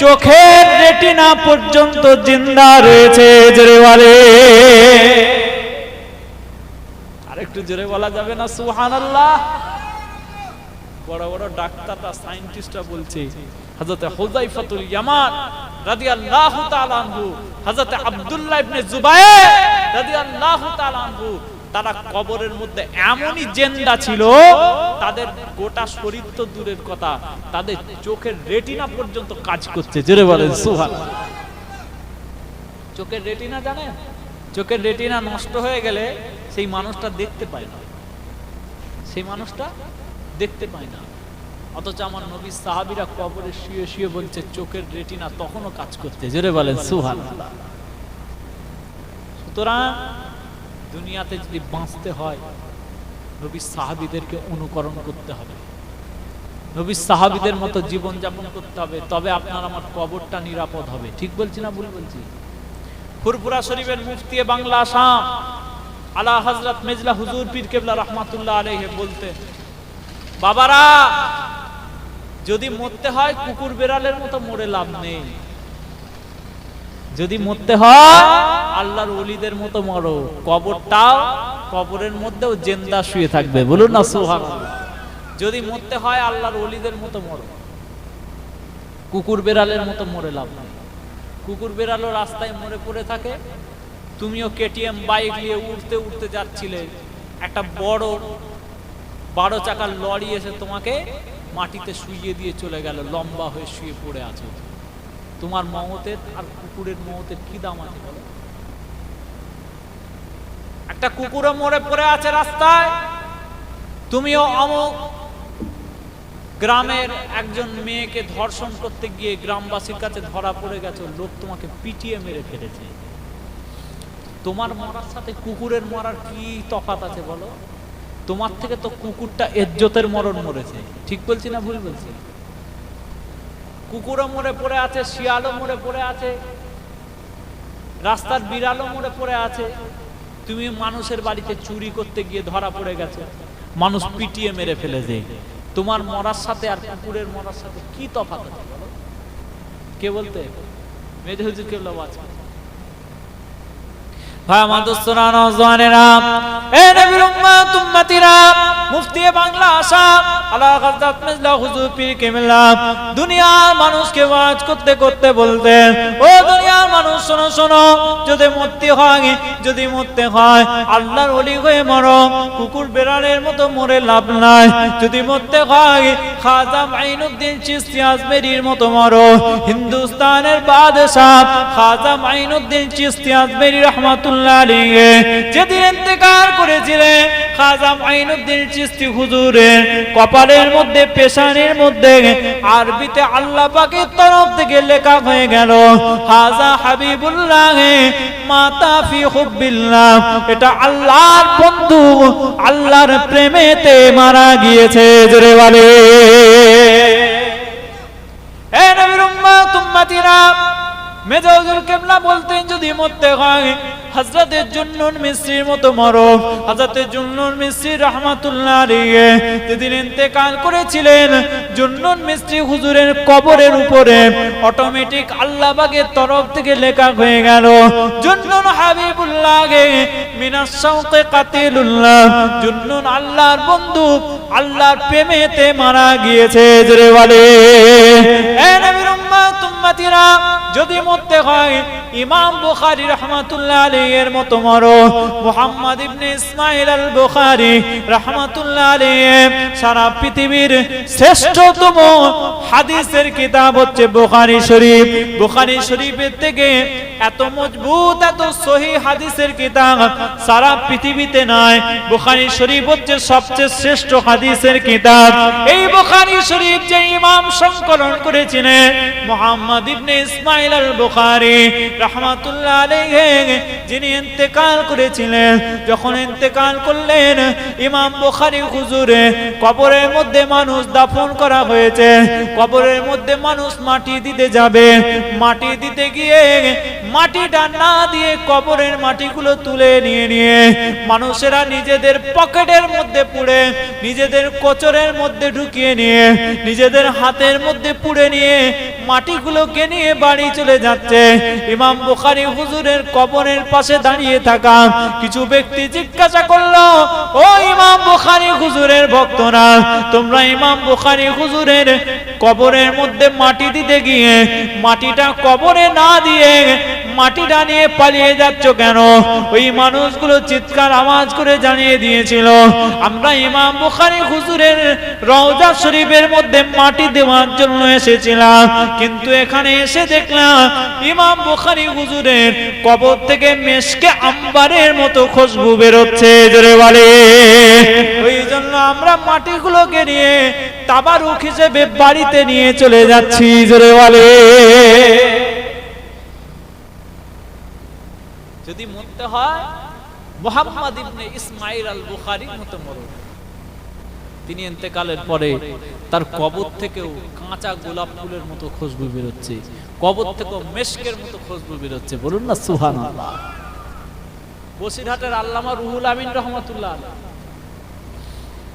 চোখের রেটিনা পর্যন্ত জিন্দা রয়েছে। জোরে বলে, আরেকটু জোরে বলা যাবে না সুবহানাল্লাহ? বড় বড় ডাক্তাররা, সায়েন্টিস্টরা বলছে, হযরত হুযায়ফাতুল ইয়ামান রাদিয়াল্লাহু তাআলা আনহু, হযরত আব্দুল্লাহ ইবনে জুবায়ের রাদিয়াল্লাহু তাআলা আনহু, তারা কবরের মধ্যে এমনই জিন্দা ছিল, তাদের গোটা শরীর তো দূরের কথা, তাদের চোখের রেটিনা পর্যন্ত কাজ করছে। জোরে বলেন সুবহানাল্লাহ। চোখের রেটিনা জানেন, চোখের রেটিনা নষ্ট হয়ে গেলে সেই মানুষটা দেখতে পায় না, সেই মানুষটা দেখতে পায় না। অথচ আমার নবীর সাহাবীরা কবরে শুয়ে শুয়ে বলছে চোখের রেটিনা তখনও কাজ করছে। জোরে বলেন সুবহানাল্লাহ। সুতরাং দুনিয়াতে যদি বাঁচতে হয় নবীর সাহাবীদেরকে অনুকরণ করতে হবে, নবীর সাহাবীদের মতো জীবন যাপন করতে হবে, তবে আপনার আমার কবরটা নিরাপদ হবে। ঠিক বলছি না ভুল বলছি? ফুরফুরা শরীফের মুফতি বাংলা আসাম আলা হযরত মেজলা হুজুর পীর কেবলা রাহমাতুল্লাহ আলাইহি বলতেন, বাবারা যদি মরতে হয় কুকুর বেড়ালের মতো মরে লাভ নেই, যদি মরতে হয় আল্লাহর ওলিদের মতো মরো, কবরটাও কবরের মধ্যেও জিন্দা শুয়ে থাকবে। বলুন না সুবহানাল্লাহ। যদি মরতে হয় আল্লাহর ওলিদের মতো মরো, কুকুর বেড়ালের মতো মরে লাভ নেই। কুকুর বেড়ালও রাস্তায় মরে পড়ে থাকে, তুমিও কেটিএম বাইক নিয়ে উঠতে উঠতে যাচ্ছিলে, একটা বড় 12 চাকার লরি এসে তোমাকে মাটিতে শুইয়ে দিয়ে চলে গেল, লম্বা হয়ে শুয়ে পড়ে আছো। তোমার মওতের আর কুকুরের মওতের কি দাম আছে বলো? একটা কুকুরও মরে পড়ে আছে রাস্তায়, তুমিও অমুক গ্রামের একজন মেয়েকে ধর্ষণ করতে গিয়ে গ্রামবাসীর কাছে ধরা পড়ে গেছো, লোক তোমাকে পিটিয়ে মেরে ফেলেছে। তোমার মরার সাথে কুকুরের মরার কি তফাৎ আছে বলো? তোমার থেকে তো কুকুরটা ইজ্জতের মরণ মরেছে। ঠিক বলছি না ভুল বলছি? কুকুরও মরে পড়ে আছে, শিয়ালও মরে পড়ে আছে, রাস্তার বিড়ালও মরে পড়ে আছে। তুমি মানুষের বাড়িতে চুরি করতে গিয়ে ধরা পড়ে গেছে, মানুষ পিটিয়ে মেরে ফেলেছে। তোমার মরার সাথে আর কুকুরের মরার সাথে কি তফাৎ আছে বলো? কে বলতে? মেজে হুজুর কেবলা আছে। ভাই আমার দোস্তরা, নওজওয়ানেরা, এ নবীর উম্মত উম্মতিরা, মুফতি বাংলা আসাম আলা হযরত মেজলা হুজুর পীর কেবলা দুনিয়ার মানুষকে ওয়াজ করতে করতে বলতেন, ও দুনিয়ার মানুষ শোনো শোনো, যদি মরতে হয় আল্লাহর ওলি হয়ে মরো, কুকুর বেড়ালের মতো মরে লাভ নাই। যদি মরতে হয় খাজা মাইনুদ্দিন চিশতি আজমেরির মতো মরো, হিন্দুস্তানের বাদশাহ খাজা মাইনুদ্দিন চিশতি আজমেরি রাহমাতুল্লাহ আলাইহি যেদিন ইন্তেকাল করেছিলেন, খাজা মাইনুদ্দিন চিশতি হুজুরের কপালের মধ্যে, পেশানির মধ্যে আরবিতে আল্লাহ পাকের তরফ থেকে লেখা হয়ে গেল, হাজা হাবিবুল্লাহ মাতা ফি হুব্বিল্লাহ। এটা আল্লাহর বন্ধু, আল্লাহর প্রেমেতে মারা গিয়েছে। জোরে বলে, হে নবীর উম্মত উম্মতিরা, মেজা হুজুর কেবলা বলতেন যদি মরতে হয় হযরতে জুন্নুন মিসরির মতো মরো। হযরতে জুন্নুন মিসরি রাহমাতুল্লাহ আলাইহি যেদিন ইন্তেকাল করেছিলেন, জুন্নুন মিসরি হুজুরের কবরের উপরে অটোমেটিক আল্লাহ পাকের তরফ থেকে লেখা হয়ে গেল, জুন্নুন হাবিবুল্লাহ মিনাশ শাওকে কাতিলুল্লাহ। জুন্নুন আল্লাহর বন্ধু, আল্লাহর প্রেমেতে মারা গিয়েছে। জোরে বলে, হে নবীর উম্মত উম্মতিরা, যদি মরতে হয় ইমাম বুখারী রাহমাতুল্লাহ আলাইহি এর মতো মরো। মুহাম্মদ ইবনে ইসমাঈল আল বুখারী রাহমাতুল্লাহ আলাইহি, সারা পৃথিবীর শ্রেষ্ঠতম হাদিসের কিতাব হচ্ছে বুখারী শরীফ। বুখারী শরীফের থেকে এত মজবুত এত সহিহ হাদিসের কিতাব সারা পৃথিবীতে নাই। বুখারী শরীফ হচ্ছে সবচেয়ে শ্রেষ্ঠ হাদিসের কিতাব। এই বুখারী শরীফ যে ইমাম সংকলন করেছিলেন মুহাম্মদ ইবনে ইসমাইল আল বুখারী রাহমাতুল্লাহ আলাইহি, যিনি ইন্তেকাল করেছিলেন, যখন ইন্তেকাল করলেন ইমাম বুখারী হুজুরে কবরের মধ্যে মানুষ দাফন করা হয়েছে। কবরের মধ্যে মানুষ মাটি দিতে যাবে, মাটি দিতে গিয়ে মাটিটা না দিয়ে কবরের মাটিগুলো তুলে নিয়ে মানুষেরা নিজেদের পকেটের মধ্যে পুড়ে, নিজেদের কোচরের মধ্যে ঢুকিয়ে নিয়ে, নিজেদের হাতের মধ্যে পুড়ে নিয়ে মাটিগুলোকে নিয়ে বাড়ি চলে যাচ্ছে। ইমাম বুখারী হুজুরের কবরের পাশে দাঁড়িয়ে থাকা কিছু ব্যক্তি জিজ্ঞাসা করলো, ও ইমাম বুখারী হুজুরের ভক্তরা, তোমরা ইমাম বুখারী হুজুরের কবরের মধ্যে মাটি দিতে গিয়ে মাটিটা কবরে না দিয়ে মাটিটা নিয়ে পালিয়ে যাচ্ছ কেন? ওই মানুষগুলো চিৎকার আওয়াজ করে জানিয়ে দিয়েছিল, আমরা ইমাম বুখারী হুজুরের রওজা শরীফের মধ্যে মাটি দেওয়ার জন্য এসেছিলাম, কিন্তু এখানে এসে দেখলাম ইমাম বুখারী হুজুরের কবর থেকে মেশকে আম্বারের মতো খুশবু বেরোচ্ছে। জোরে বলে, ওই জন্য আমরা মাটিগুলোকে নিয়ে তাবারুক হিসেবে বাড়িতে নিয়ে চলে যাচ্ছি। জোরে বলে, যদি মরতে হয় মুহাম্মদ ইবনে ইসমাইল আল বুখারীর মতো মরো। তিনি ইন্তেকালের পরে তার কবর থেকেও কাঁচা গোলাপ ফুলের মতো খুশবু বেরোচ্ছে, কবর থেকেও মেশকের মতো খুশবু বেরোচ্ছে। বলুন না সুবহানাল্লাহ। বসিরহাটের আল্লামা রুহুল আমিন রাহমাতুল্লাহ,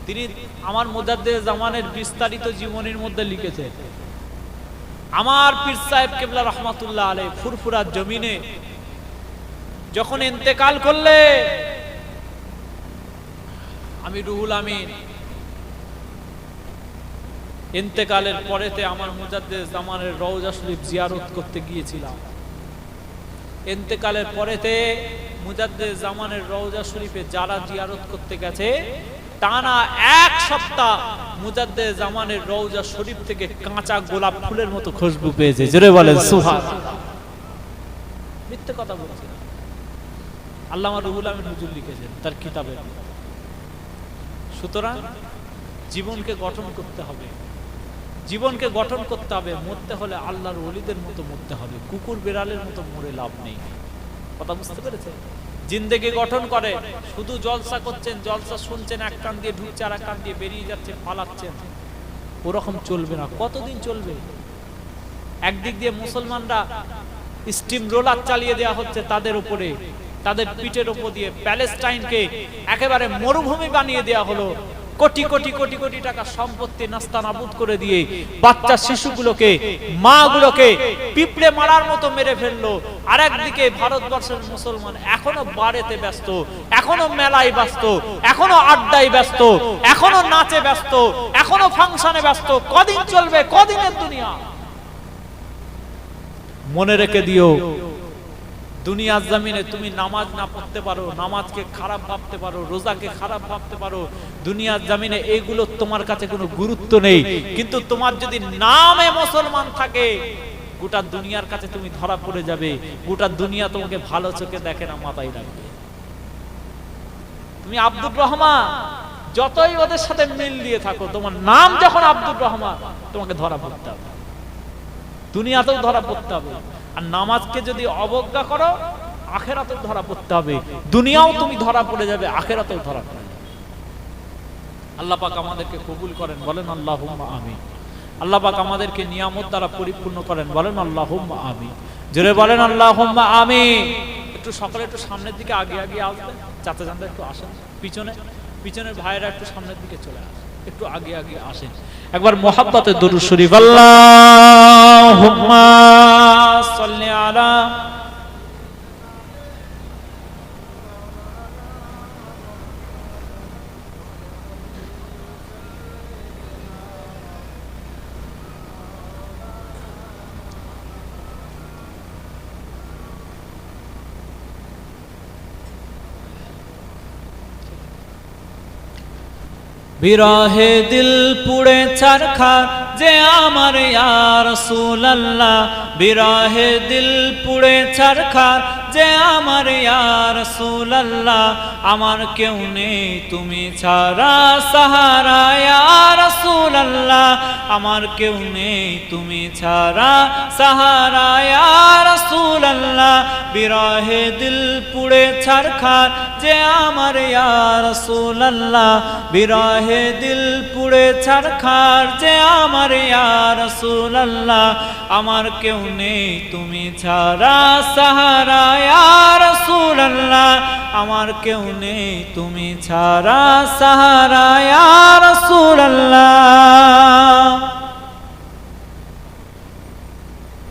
তিনি আমার মুজাদ্দিদ জামানের বিস্তারিত জীবনীর মধ্যে লিখেছেন, আমার পীর সাহেব কেবলা রাহমাতুল্লাহ আলাইহি ফুরফুরা জমিনে যখন ইন্তেকাল করলে, আমি রুহুল আমিন ইন্তেকালের পরেতে আমার মুজাদ্দিদ জামানের রওজা শরীফ জিয়ারত করতে গিয়েছিলাম। ইন্তেকালের পরেতে মুজাদ্দিদ জামানের রওজা শরীফে যারা জিয়ারত করতে গেছে, টানা এক সপ্তাহ মুজাদ্দিদ জামানের রওজা শরীফ থেকে কাঁচা গোলাপ ফুলের মতো খুশবু পেয়েছে। জোরে বলেন সুবহানাল্লাহ। মিথ্যে কথা বলছি না, আল্লামা রুহুল আমিন হুজুর লিখেছেন তার কিতাবে। সুতরাং জীবনকে গঠন করতে হবে, জীবনকে গঠন করতে হবে। মরতে হলে আল্লাহর ওলিদের মতো মরতে হবে, কুকুর বেড়ালের মতো মরে লাভ নেই। কথা বুঝতে পেরেছেন? জিন্দেগি গঠন করে শুধু জলসা করছেন, জলসা শুনছেন, এক কান দিয়ে ঢুকছে আর এক কান দিয়ে বেরিয়ে যাচ্ছে, পালাচ্ছেন, ওরকম চলবে না। কতদিন চলবে? একদিক দিয়ে মুসলমানরা স্টিম রোলার চালিয়ে দেওয়া হচ্ছে তাদের উপরে, তাদের পিঠের উপর দিয়ে প্যালেস্টাইনকে একেবারে মরুভূমি বানিয়ে দেওয়া হলো। কোটি কোটি কোটি কোটি টাকা সম্পত্তি নাস্তানাবুদ করে দিয়ে বাচ্চা শিশুগুলোকে, মাগুলোকে পিঁপড়ে মারার মতো মেরে ফেললো। আর একদিকে ভারতবর্ষের মুসলমান এখনো বাড়িতে ব্যস্ত, এখনো মেলায় ব্যস্ত, এখনো আড্ডায় ব্যস্ত, এখনো নাচে ব্যস্ত, এখনো ফাংশনে ব্যস্ত। কদিন চলবে? কদিনের দুনিয়া? মনে রেখে দিও, দুনিয়ার জমিনে তুমি নামাজ না পড়তে পারো, নামাজকে খারাপ ভাবতে পারো, রোজাকে খারাপ ভাবতে পারো, দুনিয়ার জমিনে এইগুলো তোমার কাছে কোনো গুরুত্ব নেই। কিন্তু তোমার যদি নামে মুসলমান থাকে, গোটা দুনিয়ার কাছে তুমি ধরা পড়ে যাবে। গোটা দুনিয়া তোমাকে ভালো চোখে দেখে না, মাথায় রাখবে। তুমি আব্দুর রহমান, যতই ওদের সাথে মিল দিয়ে থাকো, তোমার নাম যখন আব্দুর রহমান, তোমাকে ধরা পড়তে হবে, দুনিয়াতেও ধরা পড়তে হবে। আর নামাজকে যদি অবজ্ঞা করো, আখেরাতেও ধরা পড়তে হবে। দুনিয়াও তুমি ধরা পড়ে যাবে, আখেরাতেও ধরা পড়ে যাবে। আল্লাহ পাক আমাদেরকে কবুল করেন, বলেন আল্লাহুম্মা আমিন। আল্লাহ পাক আমাদেরকে নিয়ামত দ্বারা পরিপূর্ণ করেন, বলেন আল্লাহুম্মা আমিন। জোরে বলেন আল্লাহুম্মা আমিন। একটু সকালে একটু সামনের দিকে আগে আগে আসবেন, চাচা জানরা একটু আসেন, পিছনে পিছনের ভাইয়েরা একটু সামনের দিকে চলে আসেন, একটু আগে আগে আসেন। একবার মুহাব্বতে দরুদ শরীফ, আল্লাহুম্মা সাল্লি আলা বিরহে দিল পুড়ে ছারখার যে আমার ইয়া রাসূলুল্লাহ, বিরহে দিল পুড়ে ছারখার যে আমার ইয়া রাসূলুল্লাহ, আমার কেউ নেই তুমি ছাড়া সাহারা ইয়া রাসূলুল্লাহ, আমার কেউ নেই তুমি ছাড়া সাহারা ইয়া রাসূলুল্লাহ, বিরহে দিল পুড়ে ছারখার যে আমার ইয়া রাসূলুল্লাহ, বিরহে দিল পুড়ে ছারখার যে আমার ইয়া রাসূলুল্লাহ, আমার কেউ নেই তুমি ছাড়া সাহারা ইয়া রাসূলুল্লাহ, আমার কেউ নেই তুমি ছাড়া সাহারা ইয়া রাসূলুল্লাহ।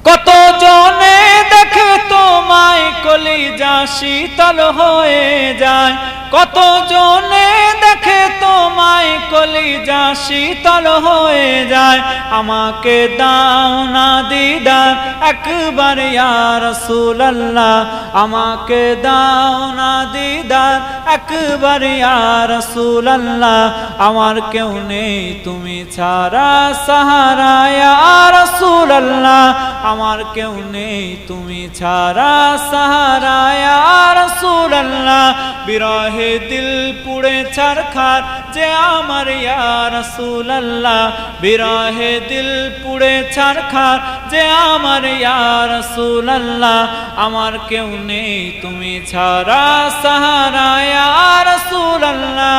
কত জনে দেখে তোমায় কলিজা শীতল হয়ে যায়, কত জনে দেখে তোমায় কলিজা শীতল হয়ে যায়, আমাকে দাও না দিদার একবার ইয়া রাসূলুল্লাহ, আমাকে দাও না দিদার একবার ইয়া রাসূলুল্লাহ, আমার কেউ নেই তুমি ছাড়া সাহারা ইয়া রাসূলুল্লাহ, আমার কেউ নেই তুমি ছাড়া সাহারা ইয়া রাসূলুল্লাহ, বিরহে দিল পুড়ে ছারখার যে আমার ইয়া রাসূলুল্লাহ, বিরহে দিল পুড়ে ছারখার যে আমার ইয়া রাসূলুল্লাহ, আমার কেউ নেই তুমি ছাড়া সাহারা ইয়া রাসূলুল্লাহ।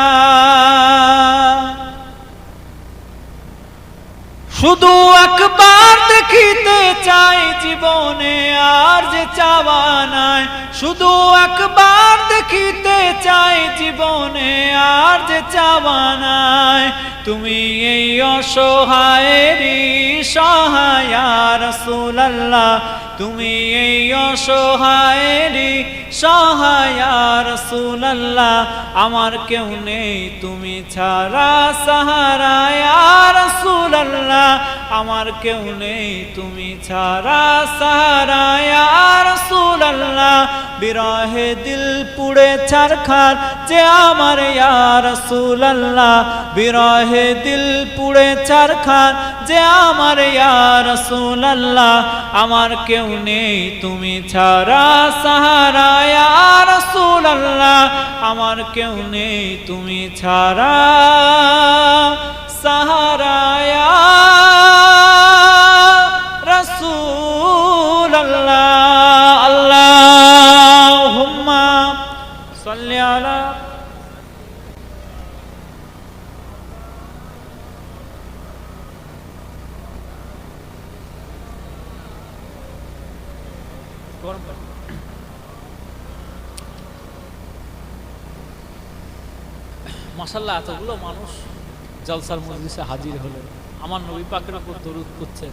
শুধু একবার দেখিতে চাই জীবনে আর যে চাওয়া নাই, শুধু একবার দেখিতে চাই জীবনে আর যে চাওয়া নাই, তুমি এই অসহায়েরই সহায় ইয়া রাসূলুল্লাহ, তুমি এই অসহায়েরই সহায় ইয়া রাসূলুল্লাহ, আমার কেউ নেই তুমি ছাড়া সাহারা ইয়া রাসূলুল্লাহ, আমার কেউ নেই তুমি ছাড়া সাহারা ইয়া রাসূলুল্লাহ, বিরহে দিল পুড়ে ছারখার যে আমার ইয়া রাসূলুল্লাহ, বিরহে দিল পুড়ে ছারখার যে আমার ইয়া রাসূলুল্লাহ, আমার কেউ নেই তুমি ছাড়া সাহারা ইয়া রাসূলুল্লাহ, আমার কেউ নেই তুমি ছাড়া সাহারা ইয়া রাসূলুল্লাহ। আল্লাহুম্মা সাল্লি আলা মাশাআল্লাহ, এতগুলো মানুষ জলসার মজলিসে হাজির হলেন, আমার নবী পাকের উপর দরুদ পড়ছে,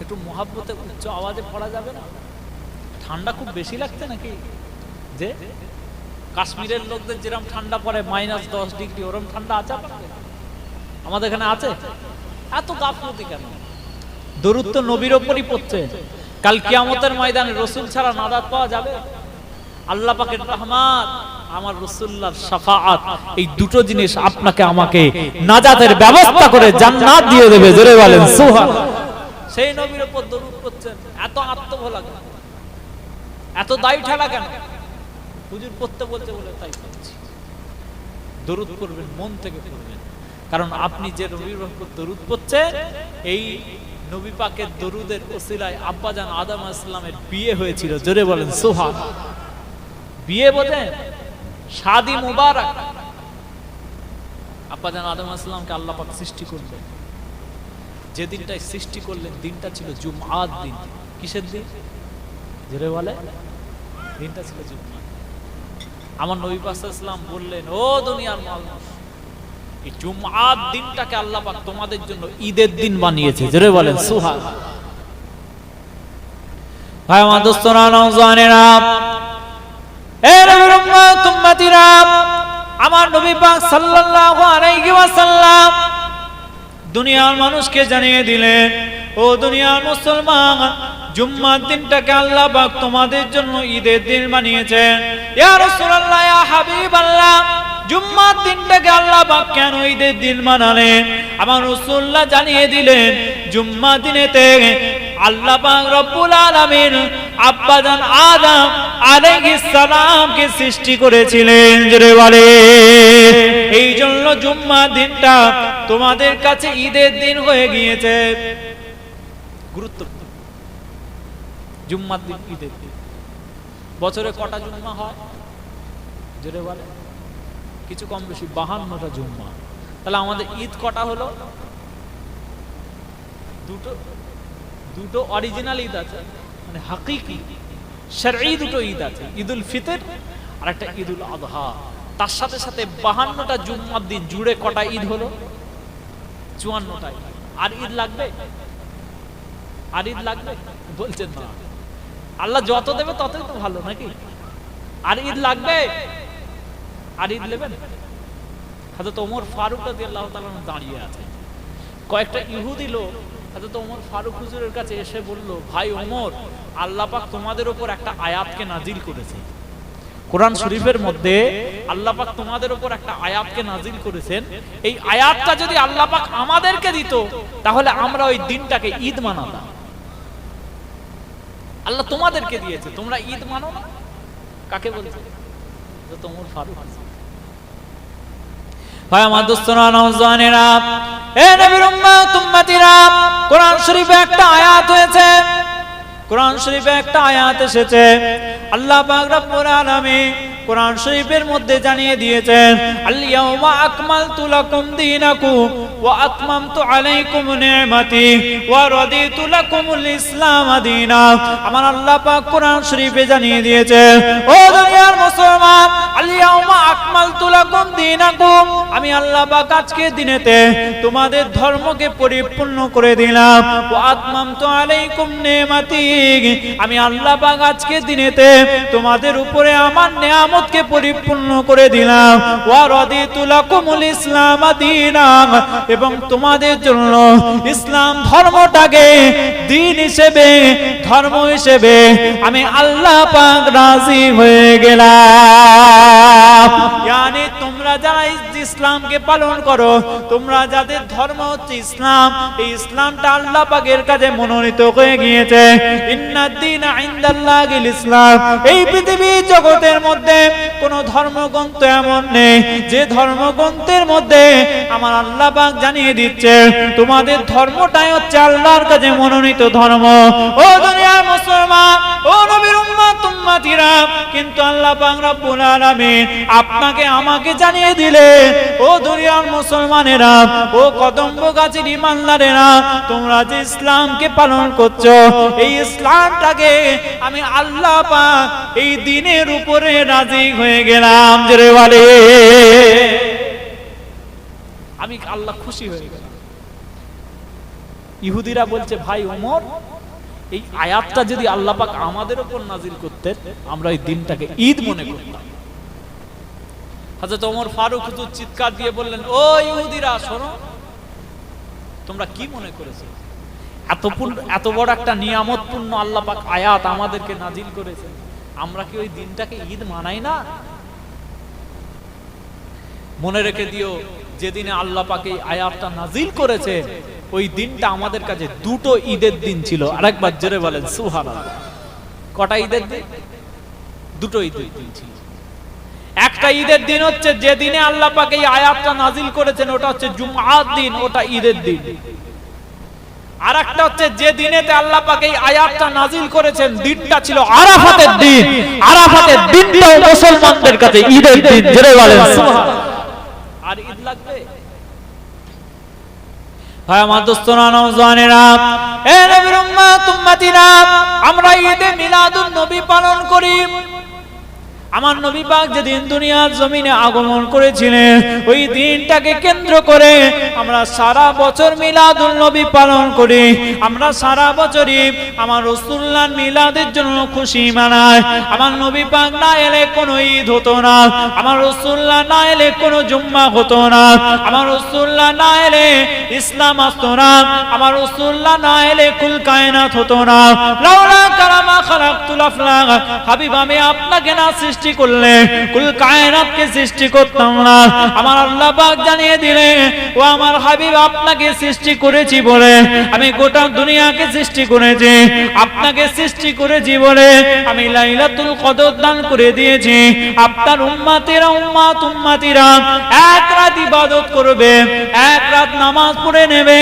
একটু মহাব্বতে উচ্চ আওয়াজে পড়া যাবে না? ঠান্ডা খুব বেশি লাগছে নাকি? যে কাশ্মীরের লোকদের যেরকম ঠান্ডা পড়ে -10 ডিগ্রি, ওরকম ঠান্ডা আছে আমাদের এখানে? আছে। এত গাফলতি কেন? দরুদ তো নবীর উপরই পড়ছে। কাল কিয়ামতের ময়দানে রাসূল ছাড়া নাজাত পাওয়া যাবে? আল্লাহ পাকের রহমত, আমার রাসূলুল্লাহর শাফাআত, এই দুটো জিনিস আপনাকে আমাকে নাজাতের ব্যবস্থা করে জান্নাত দিয়ে দেবে। জোরে বলেন সুবহানাল্লাহ। সেই নবীর উপর দরুদ পড়ছেন, এত আত্মভোলা কেন? এত দায়ী ঠেলা কেন? হুজুর পড়তে বলতে বলে তাই করছি। দরুদ পড়বেন, মন থেকে পড়বেন, কারণ আপনি যে নবীর উপর দরুদ পড়ছেন, এই নবী পাকের দরুদের ওসিলায় আব্বাজান আদম আলাইহিস সালামের বিয়ে হয়েছিল। জোরে বলেন সুবহানাল্লাহ। বিয়ে বোঝেন? শাদি মুবারক। আব্বাজান আদম আলাইহিস সালামকে আল্লাহ পাক সৃষ্টি করলেন, যে দিনটাই সৃষ্টি করলেন দিনটা ছিল জুমআত দিন। কিসের দিন? জোরে বলে, দিনটা ছিল জুমআত। আমার নবী পাক সাল্লাল্লাহু আলাইহি ওয়াসাল্লাম বললেন, ও দুনিয়ার মানুষ, এই জুমআত দিনটাকে আল্লাহ পাক তোমাদের জন্য ঈদের দিন বানিয়েছে। জোরে বলেন সুবহানাল্লাহ। ভাই আমার দোস্তরা, নওজওয়ানেরা, এ নবীর উম্মত উম্মতিরা, আমার নবী পাক সাল্লাল্লাহু আলাইহি ওয়াসাল্লাম দুনিয়ার মানুষকে জানিয়ে দিলেন, ও দুনিয়ার মুসলমান, জুম্মার দিনটাকে আল্লাহ পাক তোমাদের জন্য ঈদের দিন বানিয়েছেন। ইয়া রাসূলুল্লাহ, ইয়া হাবিবাল্লাহ, জুম্মার দিনটাকে আল্লাহ পাক কেন ঈদের দিন বানালেন? আমার রাসূলুল্লাহ জানিয়ে দিলেন, জুম্মার দিনেতে আল্লাহ পাক রব্বুল আলামিন আব্বাজান আদম আলাইহিস সালামকে সৃষ্টি করেছিলেন। জোরে বলে, এই জন্য জুম্মার দিনটা তোমাদের কাছে ঈদের দিন হয়ে গিয়েছে। গুরুত্বপূর্ণ, জুম্মার দিন ঈদের দিন। বছরে কটা জুম্মা হয়? জোরে বলে, কিছু কম বেশি 52টা জুম্মা। তাহলে আমাদের ঈদ কটা হলো? দুটো অরিজিনাল ঈদ আছে, মানে হাকিকি শরঈ দুটো ঈদ আছে, ঈদুল ফিতর আর একটা ঈদুল আযহা। তার সাথে সাথে 52টা জুম্মার দিন জুড়ে কটা ঈদ হলো? 54টা। আর ঈদ লাগবে? আর ঈদ লাগবে? বলছেন না, আল্লাহ যত দেবে ততই তো ভালো নাকি? আর ঈদ লাগবে? আর ঈদ নেবেন? হযরত ওমর ফারুক রাদিয়াল্লাহু তাআলা দাঁড়িয়ে আছে। কয়েকটা ইহুদি লোক হযরত ওমর ফারুক হুজুরের কাছে এসে বলল, ভাই ওমর, আল্লাহ পাক তোমাদের উপর একটা আয়াতকে নাজিল করেছে। কোরআন শরীফের মধ্যে আল্লাহ পাক তোমাদের উপর একটা আয়াতকে নাজিল করেছেন। এই আয়াতটা যদি আল্লাহ পাক আমাদেরকে দিত, তাহলে আমরা ওই দিনটাকে ঈদ মানাতাম। আল্লাহ তোমাদেরকে দিয়েছে, তোমরা ঈদ মানো না। কাকে বলছে? হযরত ওমর ফারুক। ভাই আমার দোস্তরা, নওজওয়ানেরা, এ নবীর উম্মত উম্মতিরা, কোরআন শরীফে একটা আয়াত হয়েছে, কোরআন শরীফে একটা আয়াত এসেছে। আল্লাহ পাক রব্বুল আলামিন কোরআন শরীফের মধ্যে জানিয়ে দিয়েছেন, আল ইয়াউমা আকমালতু লাকুম দীনাকুম ওয়া আতমামতু আলাইকুম নি'মাতি ওয়া রাদিতু লাকুমুল ইসলাম দীনা। আমার আল্লাহ পাক কোরআন শরীফে জানিয়ে দিয়েছেন, ও দুনিয়ার মুসলমান, আল ইয়াউমা আকমালতু লাকুম দীনাকুম, আমি আল্লাহ পাক আজকে দিনেতে তোমাদের ধর্মকে পরিপূর্ণ করে দিলাম। ওয়া আতমামতু আলাইকুম নি'মাতি, আমি আল্লাহ পাক আজকে দিনেতে তোমাদের উপরে আমার নিয়ামতকে পরিপূর্ণ করে দিলাম। ওয়া রাদিতু লাকুমুল ইসলাম দীনা, এবং তোমাদের জন্য ইসলাম ধর্মটাকে দ্বীন হিসেবে, ধর্ম হিসেবে আমি আল্লাহ পাক রাজি হয়ে গেলাম। ইয়ানি তোমরা যারা ইসলামকে পালন করো, তোমরা যাদের ধর্ম হচ্ছে ইসলাম, এই ইসলামটা আল্লাহ পাকের কাছে মনোনীত হয়ে গিয়েছে। ইন্নাদ দীনা ইনদাল্লাহিল ইসলাম, এই পৃথিবী জগতের মধ্যে কোন ধর্মগ্রন্থ এমন নেই যে ধর্মগ্রন্থের মধ্যে আমার আল্লাহ পাক জানিয়ে দিচ্ছে তোমাদের ধর্মটাই হচ্ছে আল্লাহর কাছে মনোনীত ধর্ম। ও দুনিয়ার মুসলমান, ও নবীর উম্মত উম্মতিরা, কিন্তু আল্লাহ পাক রব্বুল আলামিন আপনাকে আমাকে জানিয়ে দিলেন, ও দুনিয়ার মুসলমানেরা, ও কদমগাছীর ঈমানদারেরা, তোমরা যে ইসলামকে পালন করছো, এই ইসলামটাকে আমি আল্লাহ পাক এই দিনের উপরে রাজি হয়ে গেলাম। জোরে বলে, আমি আল্লাহ খুশি হয়ে গেলাম। ইহুদিরা বলছে, ভাই ওমর, এই আয়াতটা যদি আল্লাহ পাক আমাদের উপর নাজিল করতেন, আমরা এই দিনটাকে ঈদ মনে করতাম। হযরত ওমর ফারুক হুজুর চিৎকার দিয়ে বললেন, ও ইহুদিরা, শোনো, তোমরা কি মনে করেছো? এত বড় একটা নিয়ামতপূর্ণ আল্লাহ পাক আয়াত আমাদেরকে নাজিল করেছেন, আমরা কি ওই দিনটাকে ঈদ মানাই না? মনে রেখে দিও, যেদিনে আল্লাহ পাক এই আয়াতটা নাজিল করেছে, ওই দিনটা আমাদের কাছে দুটো ঈদের দিন ছিল। আরেকবার জোরে বলেন সুবহানাল্লাহ। কটা ঈদের দিন? দুটো ঈদের দিন ছিল। একটা ঈদের দিন হচ্ছে যেদিনে আল্লাহ পাক এই আয়াতটা নাজিল করেছেন, ওটা হচ্ছে জুমআর দিন, ওটা ঈদের দিন। আর একটা হচ্ছে যে দিনেতে আল্লাহ পাক এই আয়াতটা নাজিল করেছেন, দিনটা ছিল আরাফাতের দিন। আরাফাতের দিনটাও মুসলমানদের কাছে ঈদের দিন। জোরে বলেন সুবহানাল্লাহ। আর ঈদ লাগবে? ভাই আমার দোস্তরা, নওজওয়ানেরা, এ নবীর উম্মত উম্মতিরা, আমরা ঈদে মিলাদুন নবী পালন করি। আমার নবী পাক যেদিন দুনিয়ার জমিনে আগমন করেছিলেন, ওই দিনটাকে কেন্দ্র করে আমরা সারা বছর মিলাদুল নবী পালন করি। আমরা সারা বছরই আমার রাসূলুল্লাহর মিলাদের জন্য খুশি মানাই। আমার নবী পাক না এলে কোনো ঈদ হতো না, আমার রাসূলুল্লাহ না এলে কোনো জুম্মা হতো না, আমার রাসূলুল্লাহ না এলে ইসলাম আসতো না, আমার রাসূলুল্লাহ না এলে কুল কায়নাত হতো না। লাউলা কারামা খালাকতুল আফলাক, হাবিব আমি আপনাকে না সৃষ্টি করলে কুল কায়নাতকে সৃষ্টি করতাম না। আমার আল্লাহ পাক জানিয়ে দিলেন ও আমার হাবিব আপনাকে সৃষ্টি করেছি বলে আমি গোটা দুনিয়াকে সৃষ্টি করেছি, আপনাকে সৃষ্টি করেছি বলে আমি লাইলাতুল কদর দান করে দিয়েছি। আপনার উম্মতেরা উম্মতিরা এক রাত ইবাদত করবে, এক রাত নামাজ পড়ে নেবে,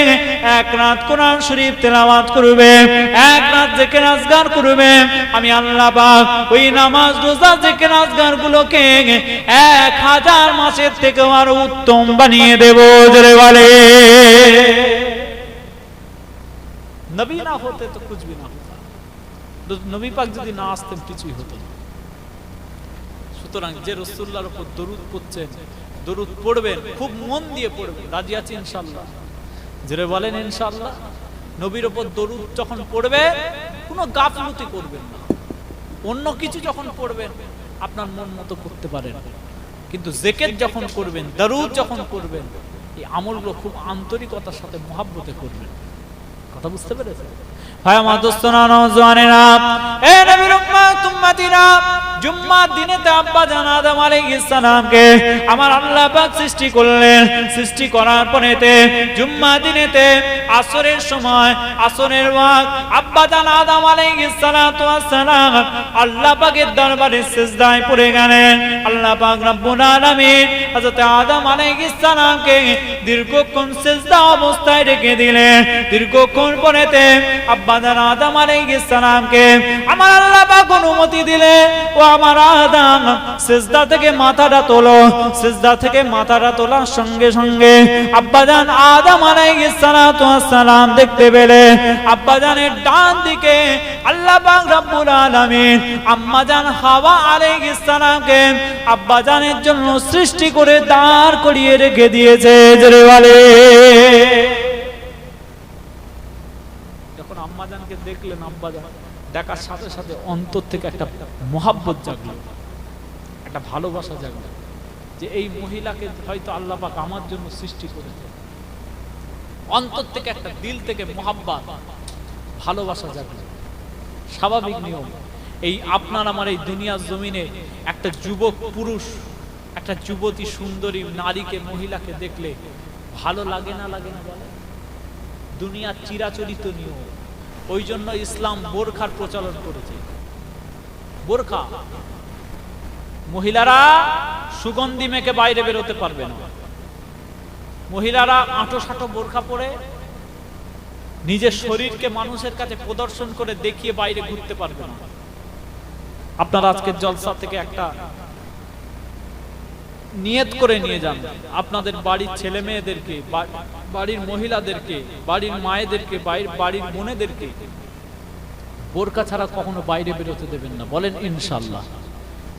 এক রাত কোরআন শরীফ তেলাওয়াত করবে, এক রাত জিকির আজকার করবে। আমি আল্লাহ পাক ওই নামাজ রোজা জিকির আজকার গুলোকে 1000 মাসের থেকে আরো উত্তম বানিয়ে দেব। জোরে বলে নবী না হতে তো कुछ भी না হতো, নবী পাক যদি না আসতেন কিছুই হতো না। সুতরাং যে রাসূলুল্লাহর উপর দরুদ পড়ছেন, দরুদ পড়বেন, খুব মন দিয়ে পড়বেন। রাজি আছি ইনশাআল্লাহ? জোরে বলেন ইনশাআল্লাহ। নবীর উপর দরুদ যখন পড়বেন কোনো গাফলতি করবেন না। অন্য কিছু যখন পড়বেন আপনার মন মতো করতে পারেন, কিন্তু জিকির যখন করবেন, দরুদ যখন করবেন, এই আমলগুলো খুব আন্তরিকতার সাথে মহব্বতে করবেন। কথা বুঝতে পেরেছেন? ভাই আমার দোস্তরা নওজওয়ানেরা, এ নবীর উম্মত উম্মতিরা, জুম্মার দিনেতে আব্বা জান আদম আলাইহিস সালামকে আমার আল্লাহ পাক সৃষ্টি করলেন। সৃষ্টি করার পরেতে জুম্মার দিনেতে আসরের সময়, আসরের ওয়াক্ত আব্বা জান আদম আলাইহিস সালাতু ওয়াস সালাম আল্লাহ পাকের দরবারে সিজদায় পড়ে গেলেন। আল্লাহ পাক রব্বুল আলামিন হযরত আদম আলাইহিস সালামকে দীর্ঘক্ষণ সিজদা অবস্থায় রেখে দিলেন। দীর্ঘক্ষণ পরেতে আব্বা জান আদম আলাইহিস সালামকে আমার আল্লাহ পাক অনুমতি দিলেন, ও আমার আদম সিজদা থেকে মাথাটা তোলো। সিজদা থেকে মাথাটা তোলার সঙ্গে সঙ্গে আব্বাজান আদম আলাইহিস সালাতু ওয়াস সালাম দেখতে পেলেন আব্বাজানের ডান দিকে আল্লাহ পাক রব্বুল আলামিন আম্মাজান হাওয়া আলাইহিস সালামকে আব্বাজানের জন্য সৃষ্টি করে দাঁড় করিয়ে রেখে দিয়েছে। জোরে বলে যখন আম্মাজানকে দেখলেন, আব্বাজান দেখার সাথে সাথে অন্তর থেকে একটা মহাব্বত জাগলো, একটা ভালোবাসা জাগলো যে এই মহিলাকে হয়তো আল্লাহ পাক আমার জন্য সৃষ্টি করেছে। অন্তর থেকে একটা দিল থেকে মহাব্বত, ভালোবাসা জাগলো। স্বাভাবিক নিয়ম। এই আপনার আমার এই দুনিয়ার জমিনে একটা যুবক পুরুষ, একটা যুবতী সুন্দরী নারীকে, মহিলাকে দেখলে ভালো লাগে না লাগে না বলে? দুনিয়ার চিরাচরিত নিয়ম। ওই জন্য ইসলাম বোরখার প্রচলন করেছে। বোরখা, মহিলারা সুগন্ধি মেখে বাইরে বেরোতে পারবে না। মহিলারা আঁটো সাঁটো বোরখা পরে নিজের শরীরকে মানুষের কাছে প্রদর্শন করে দেখিয়ে বাইরে ঘুরতে পারবে না। আপনারা আজকের জলসা থেকে একটা নিয়ত করে নিয়ে যান, আপনাদের বাড়ির ছেলে মেয়েদেরকে, বাড়ির মহিলাদেরকে, বাড়ির মায়েদেরকে, বাড়ির বোনেদেরকে বোরকা ছাড়া কখনো বাইরে বেরোতে দেবেন না। বলেন ইনশাআল্লাহ?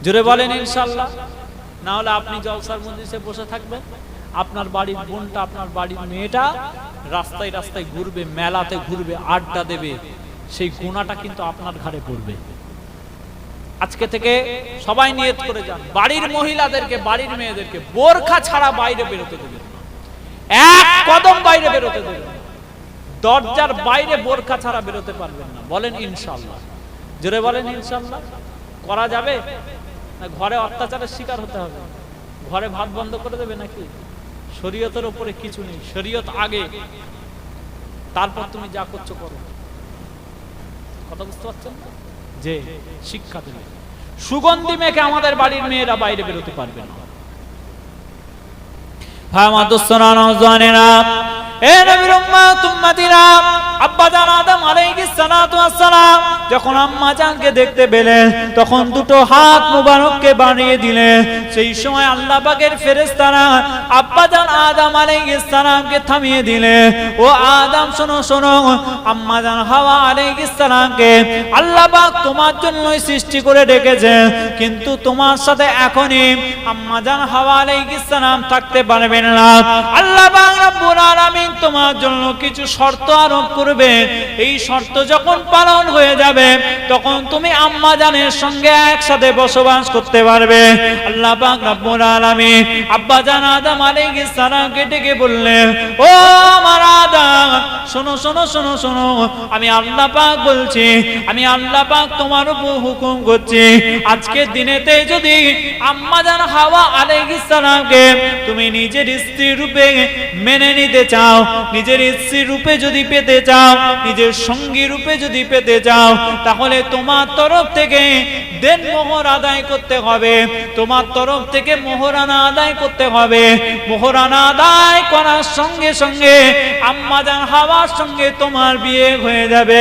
জোরে বলেন ইনশাআল্লাহ। না হলে আপনি জলসার মজলিসে বসে থাকবেন, আপনার বাড়ির বোনটা, আপনার বাড়ির মেয়েটা রাস্তায় রাস্তায় ঘুরবে, মেলাতে ঘুরবে, আড্ডা দেবে, সেই গুনাহটা কিন্তু আপনার ঘাড়ে পড়বে। আজকে থেকে সবাই নিয়ত করে যান, বাড়ির মহিলাদেরকে, বাড়ির মেয়েদেরকে বোরখা ছাড়া বাইরে বেরোতে দেবেন না। এক কদম বাইরে বেরোতে দেবেন না। দরজার বাইরে বোরখা ছাড়া বেরোতে পারবেন না। বলেন ইনশাআল্লাহ? জোরে বলেন ইনশাআল্লাহ? করা যাবে না ঘরে অত্যাচারের শিকার হতে হবে? ঘরে ভাত বন্ধ করে দেবে নাকি? শরীয়তের উপরে কিছু নেই, শরীয়ত আগে, তারপর তুমি যা করছো করো। কথা বুঝতে পারছেন না? যে শিক্ষা দেবে। সুগন্ধি মেখে আমাদের বাড়ির মেয়েরা বাইরে বেরোতে পারবে না। ভাই আমার দোস্তরা নওজওয়ানেরা, এ নবীর উম্মত উম্মতিরা, আব্বা জান আদম আলাইহিস সালাতু ওয়াস সালাম যখন আম্মা জানকে দেখতে পেলেন তখন দুটো হাত মুবারককে বাড়িয়ে দিলেন। সেই সময় আল্লাহ পাকের ফেরেশতারা আব্বা জান আদম আলাইহিস সালামকে থামিয়ে দিলেন। ও আদম শোনো শোনো, আম্মা জান হাওয়া আলাইহিস সালামকে আল্লাহ পাক তোমার জন্যই সৃষ্টি করে রেখেছেন, কিন্তু তোমার সাথে এখনই আম্মা জান হাওয়া আলাইহিস সালাম থাকতে পারবেন না। আল্লাহ পাক রব্বুল আলামিন তোমার জন্য কিছু শর্ত আরোপ করবে। এই শর্ত যখন পালন হয়ে যাবে যাবে তখন তুমি আম্মা জানের সঙ্গে একসাথে বসবাস করতে পারবে। আল্লাহ পাক রব্বুল আলামিন আব্বা জান আদম আলাইহিস সালামকে ডেকে বললেন, ও আমার আদম, শোনো শোনো শোনো শোনো, আমি আল্লাহ পাক বলছি, আমি আল্লাহ পাক তোমার উপর হুকুম করছি, আজকের দিনেতে যদি আম্মা জান হাওয়া আলাইহিস সালামকে তুমি নিজের স্ত্রী রূপে মেনে নিতে চাও, নিজের স্ত্রী রূপে যদি পেতে চাও, নিজের সঙ্গী রূপে যদি পেতে চাও, তাহলে তোমার তরফ থেকে দেনমোহর আদায় করতে হবে, তোমার তরফ থেকে মোহরানা আদায় করতে হবে। মোহরানা আদায় করার সঙ্গে সঙ্গে আম্মা জান হাওয়ার সঙ্গে তোমার বিয়ে হয়ে যাবে।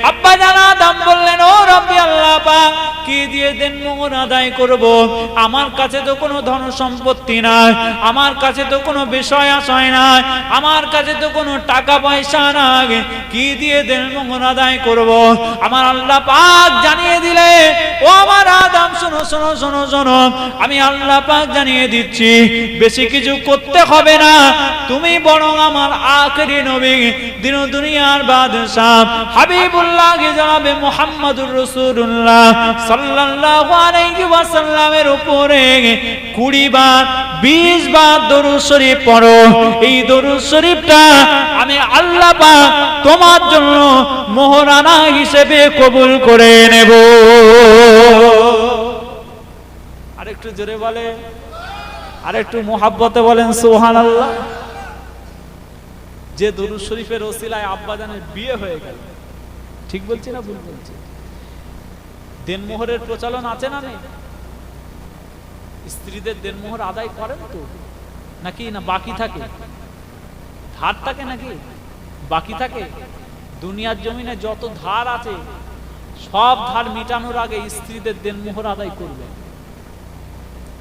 আব্বা জান আদম বললেন, ও রব্বি আল্লাহ পাক, কি দিয়ে দেনমোহর আদায় করব? আমার কাছে তো কোনো ধন সম্পত্তি নাই, আমার কাছে তো কোনো বিষয় আশয় নাই, আমার কাছে তো কোনো টাকা পয়সা নাই, কি দিয়ে দেনমোহর আদায় করব? আমার আল্লাহ পাক জানিয়ে দিলে, ও আমার আদম শোনো শোনো শোনো শোনো, আমি আল্লাহ পাক জানিয়ে দিচ্ছি, বেশি কিছু করতে হবে না, তুমি বরং আমার আখেরি নবী, দিন দুনিয়ার বাদশা হাবিবুল্লাহ জনাবে মুহাম্মদুর রাসূলুল্লাহ সাল্লাল্লাহু আলাইহি ওয়াসাল্লামের উপরে 20 বার 20 বার দরুদ শরীফ পড়ো। এই দরুদ শরীফটা আমি আল্লাহ পাক তোমার জন্য মোহরানা হিসেবে কবুল করে নেব। আরেকটু জোরে বলে, আরেকটু মোহাব্বতে বলেন সুবহানাল্লাহ। যে দরুদ শরীফের ওসিলায় আব্বাজানের বিয়ে হয়ে গেল, ঠিক বলছি না ভুল বলছি? দেনমোহরের প্রচলন আছে না নেই? স্ত্রীদের দেনমোহর আদায় করেন তো নাকি না বাকি থাকে? ধার থাকে নাকি বাকি থাকে? দুনিয়ার জমিনে যত ধার আছে সব ধার মিটানোর আগে স্ত্রীদের দেনমোহর আদায় করবে।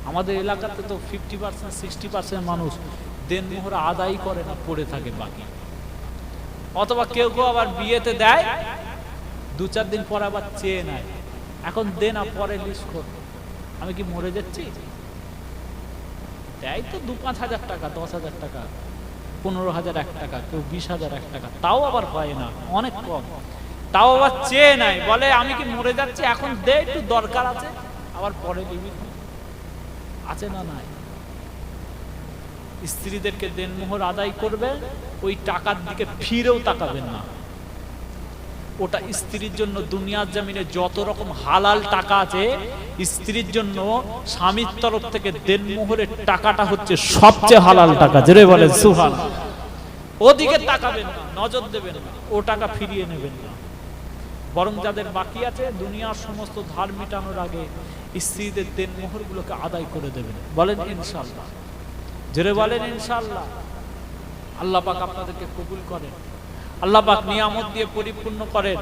আমাদের এলাকাতে তো 50% 60% মানুষ দেনমোহর আদায় করে না, পড়ে থাকে বাকি। অথবা কেউ কেউ আবার বিয়েতে দেয়, 2-4 দিন পর আবার চেয়ে নেয়, এখন দে না পরে লিস্ট কর। আমি কি মরে যাচ্ছি? দেয় তো 2-5 হাজার টাকা, 10,000 টাকা, 15,000 1 টাকা, কেউ 20,000 1 টাকা, তাও আবার হয় না, অনেক কম। তাও আবার চেয়ে নাই, বলে আমি কি মরে যাচ্ছি, এখন দে, একটু দরকার আছে, আবার পরে দিবি। আছে না নাই? স্ত্রীদেরকে দেনমোহর আদায় করবে, ওই টাকার দিকে ফিরেও তাকাবেন না। ওটা স্ত্রীর জন্য দুনিয়ার জমিনে যত রকম হালাল টাকা আছে, স্ত্রীর জন্য স্বামীর তরফ থেকে দেনমোহরের টাকাটা হচ্ছে সবচেয়ে হালাল টাকা। জোরে বলেন সুবহানাল্লাহ। ওদিকে তাকাবেন না, নজর দেবেন না, ও টাকা ফিরিয়ে নেবেন না। বরং যাদের বাকি আছে, দুনিয়ার সমস্ত ধার মিটানোর আগে স্ত্রীদের দেনমোহর গুলোকে আদায় করে দেবেন। বলেন ইনশাআল্লাহ। জোরে বলেন ইনশাআল্লাহ। আল্লাহ পাক আপনাদেরকে কবুল করেন, আল্লাহ পাক নিয়ামত দিয়ে পরিপূর্ণ করেন।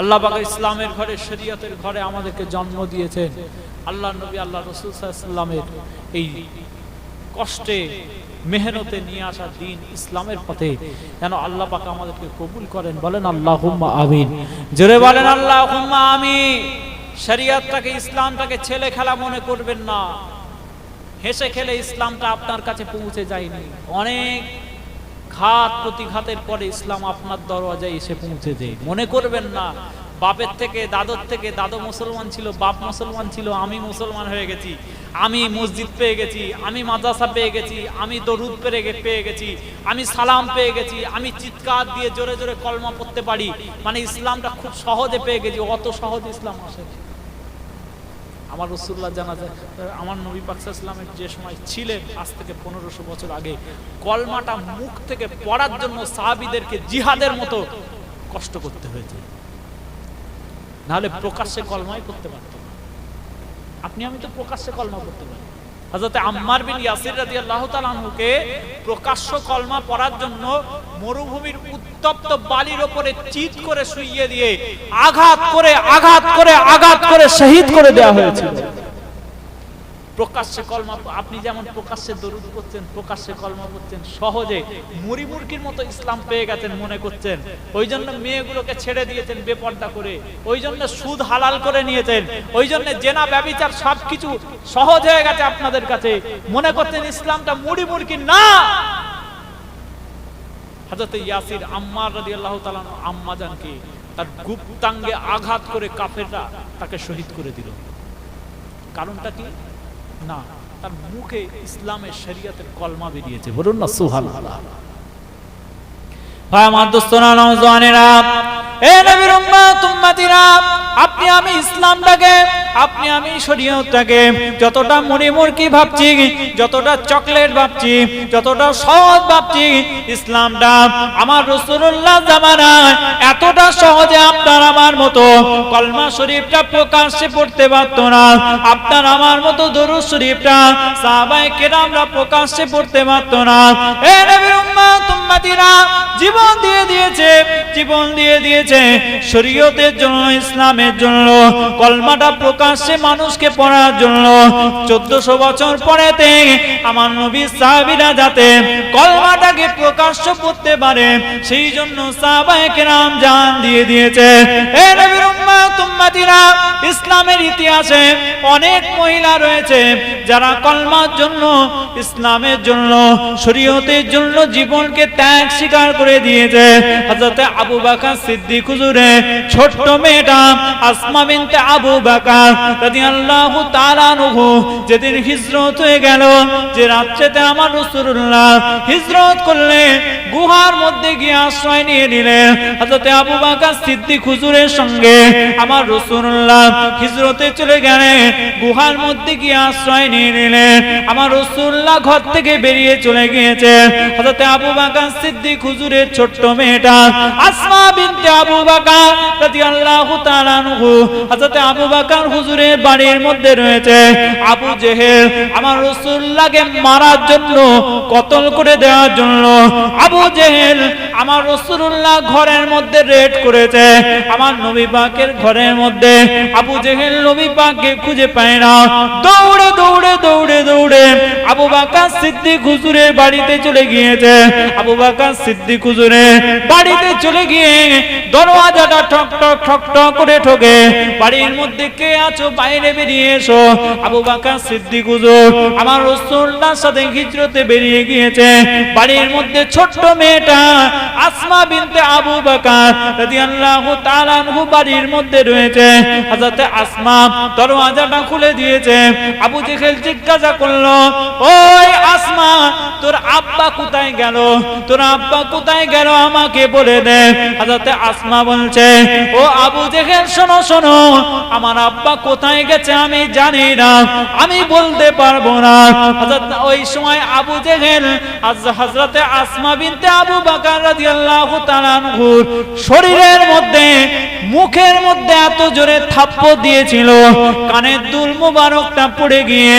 আল্লাহ পাক ইসলামের ঘরে, শরীয়তের ঘরে আমাদেরকে জন্ম দিয়েছেন। আল্লাহ নবী আল্লাহ রাসূল সাল্লাল্লাহু আলাইহি ওয়াসাল্লামের এই কষ্টে মেহনতে নিয়ে আসা দিন ইসলামের পথে যেন আল্লাহ পাক আমাদেরকে কবুল করেন। বলেন আল্লাহুম্মা আমিন। জোরে বলেন আল্লাহুম্মা আমিন। শরীয়তটাকে, ইসলামটাকে ছেলে খেলা মনে করবেন না। হেসে খেলে ইসলামটা আপনার কাছে পৌঁছে যায়নি। অনেক ঘাত প্রতিঘাতের পরে ইসলাম আপনার দরওয়াজায় এসে পৌঁছে যায়। মনে করবেন না বাপের থেকে, দাদর থেকে, দাদু মুসলমান ছিল, বাপ মুসলমান ছিল, আমি মুসলমান হয়ে গেছি, আমি মসজিদ পেয়ে গেছি, আমি মাদ্রাসা পেয়ে গেছি, আমি দরুদ পেয়ে গেছি, আমি সালাম পেয়ে গেছি, আমি চিৎকার দিয়ে জোরে জোরে কলমা পড়তে পারি, মানে ইসলামটা খুব সহজে পেয়ে গেছি। অত সহজ ইসলাম আসে। আমার রাসূলুল্লাহ জানাজা, আমার নবী পাক সাল্লাল্লাহু আলাইহি ওয়াসাল্লামের যে সময় ছিলেন, আজ থেকে 1500 বছর আগে, কলমাটা মুখ থেকে পড়ার জন্য সাহাবীদেরকে জিহাদের মতো কষ্ট করতে হয়েছে, নাহলে প্রকাশ্যে কলমাই করতে পারত না। আপনি আমি তো প্রকাশ্যে কলমা করতে পারি। হযরত আম্মার বিন ইয়াসির রাদিয়াল্লাহু তাআলা আনহুকে প্রকাশ্য কলমা পড়ার জন্য মরুভূমির উত্তপ্ত বালির উপরে চিৎ করে শুইয়ে দিয়ে আঘাত করে আঘাত করে আঘাত করে শহীদ করে দেওয়া হয়েছিল। প্রকাশ্যে কলমা, আপনি যেমন প্রকাশ্যে দরুদ পড়ছেন, প্রকাশ্যে কলমা পড়ছেন, সহজে মুড়ি মুরগির মতো ইসলাম পেয়ে গেছেন মনে করছেন, ওই জন্য মেয়েগুলোকে ছেড়ে দিয়েছেন বেপর্দা করে, ওই জন্য সুদ হালাল করে নিয়েছেন, ওই জন্য জেনা ব্যভিচার সবকিছু সহজ হয়ে গেছে আপনাদের কাছে, মনে করছেন ইসলামটা মুড়ি মুরগি না। হযরত ইয়াসির আম্মার রাদিয়াল্লাহু তাআলা আম্মা জানকে তার গুপ্তাঙ্গে আঘাত করে কাফেররা তাকে শহীদ করে দিল। কারণটা কি? না, তার মুখে ইসলামের শরীয়তের কলমা বেরিয়েছে। বলুন না সুবহানাল্লাহ। ভাই আমার দোস্তরা, নওজওয়ানেরা, এ নবীর উম্মত উম্মতিরা, আপনি আমি ইসলামটাকে, আপনি আমি শরীয়তটাকে যতটা মুড়ি মুড়কি ভাবছি, যতটা চকলেট ভাবছি, যতটা সহজ ভাবছি, ইসলামটা আমার রাসূলুল্লাহ জামানায় এতটা সহজে আপনার আমার মতো কলমা শরীফটা প্রকাশ্যে পড়তে পারত না। আপনার আমার মতো দরুদ শরীফটা সাহাবায়ে কেরামরা প্রকাশ্যে পড়তে পারত না। এ নবীর উম্মত উম্মতিরা, জীবন দিয়ে দিয়েছে, জীবন দিয়ে দিয়েছে শরীয়তের জন্য, ইসলামের জন্য, কলমাটা প্রকাশ্যে মানুষকে পড়ার জন্য। 1400 বছর পরেতে আমার নবী সাহাবীরা যাতে কলমাটাকে প্রকাশ্য পড়তে পারে, সেই জন্য সাহাবায়ে কেরাম জান দিয়ে দিয়েছে। হে নবীর উম্মত উম্মতিরা, ইসলামের ইতিহাসে অনেক মহিলা রয়েছে যারা কলমার জন্য, ইসলামের জন্য, শরীয়তের জন্য জীবনকে ত্যাগ স্বীকার করে দিয়েছে। হযরত আবু বকর সিদ্দিক হুজুরের ছোট্ট মেয়েটা আসমা বিনতে আবু বকর রাদিয়াল্লাহু তাআলা আনহু যেদিন হিজরত হয়ে গেল, যে রাত্রিতে আমার রাসূলুল্লাহ হিজরত করলেন, গুহার মধ্যে গিয়ে আশ্রয় নিয়ে নিলেন। হযরত আবু বকর সিদ্দিক হুজুরের সঙ্গে আমার রাসূলুল্লাহ হিজরতে চলে গেলেন, গুহার মধ্যে গিয়ে আশ্রয় নিয়ে নিলেন। আমার রাসূলুল্লাহ ঘর থেকে বেরিয়ে চলে গিয়েছে। হযরত আবু বকর সিদ্দিক হুজুরের ছোট্ট মেয়েটা আসমা বিনতে আবু বকর রাদিয়াল্লাহু তাআলা আনহু হযরত আবু বকর হুজুরের বাড়ির মধ্যে রয়েছে। আবু জেহেল আমার রাসূলুল্লাহকে মারার জন্য, কতল করে দেওয়ার জন্য আবু জেহেল আমার রাসূলুল্লাহ ঘরের মধ্যে রেড করেছে। আমার নবী পাকের ঘরের মধ্যে আবু জেহেল নবী পাককে খুঁজে পায় না। দৌড়ে দৌড়ে দৌড়ে দৌড়ে আবু বকর সিদ্দিক হুজুরের বাড়িতে চলে গিয়েছে। আবু বকর সিদ্দিক হুজুরের বাড়িতে চলে গিয়ে দরওয়াজাটা ঠক ঠক ঠক ঠক করে ঠকে, বাড়ির মধ্যে কে আছো, বাইরে বেরিয়ে এসো। আবু বকর সিদ্দিক হুজুর আমার রাসূলুল্লাহর সাথে হিজরতে বেরিয়ে গিয়েছে। বাড়ির মধ্যে ছোট্ট মেয়েটা আসমা বিনতে আবু বকর রাদিয়াল্লাহু তাআলা আনহু বাড়ির মধ্যে রয়েছে। হযরত আসমা দরওয়াজাটা খুলে দিয়েছে। আবু জেহেল জিজ্ঞাসা করলো, ওই আসমা, তোর আব্বা কোথায় গেল? তোর আব্বা কোথায় গেল আমাকে বলে দে। হযরত আসমা বলছে, ও আবু জেহেল, শোনো শোনো, আমার আব্বা কোথায় গেছে আমি জানি না, আমি বলতে পারবো না। ওই সময় আবু জেহেল হযরত আসমা বিনতে আবু বকর রাদিয়াল্লাহু তাআলা আনহুর শরীরের মধ্যে, মুখের মধ্যে এত জোরে থাপ্পড় দিয়েছিল, কানের দুল মুবারকটা পড়ে গিয়ে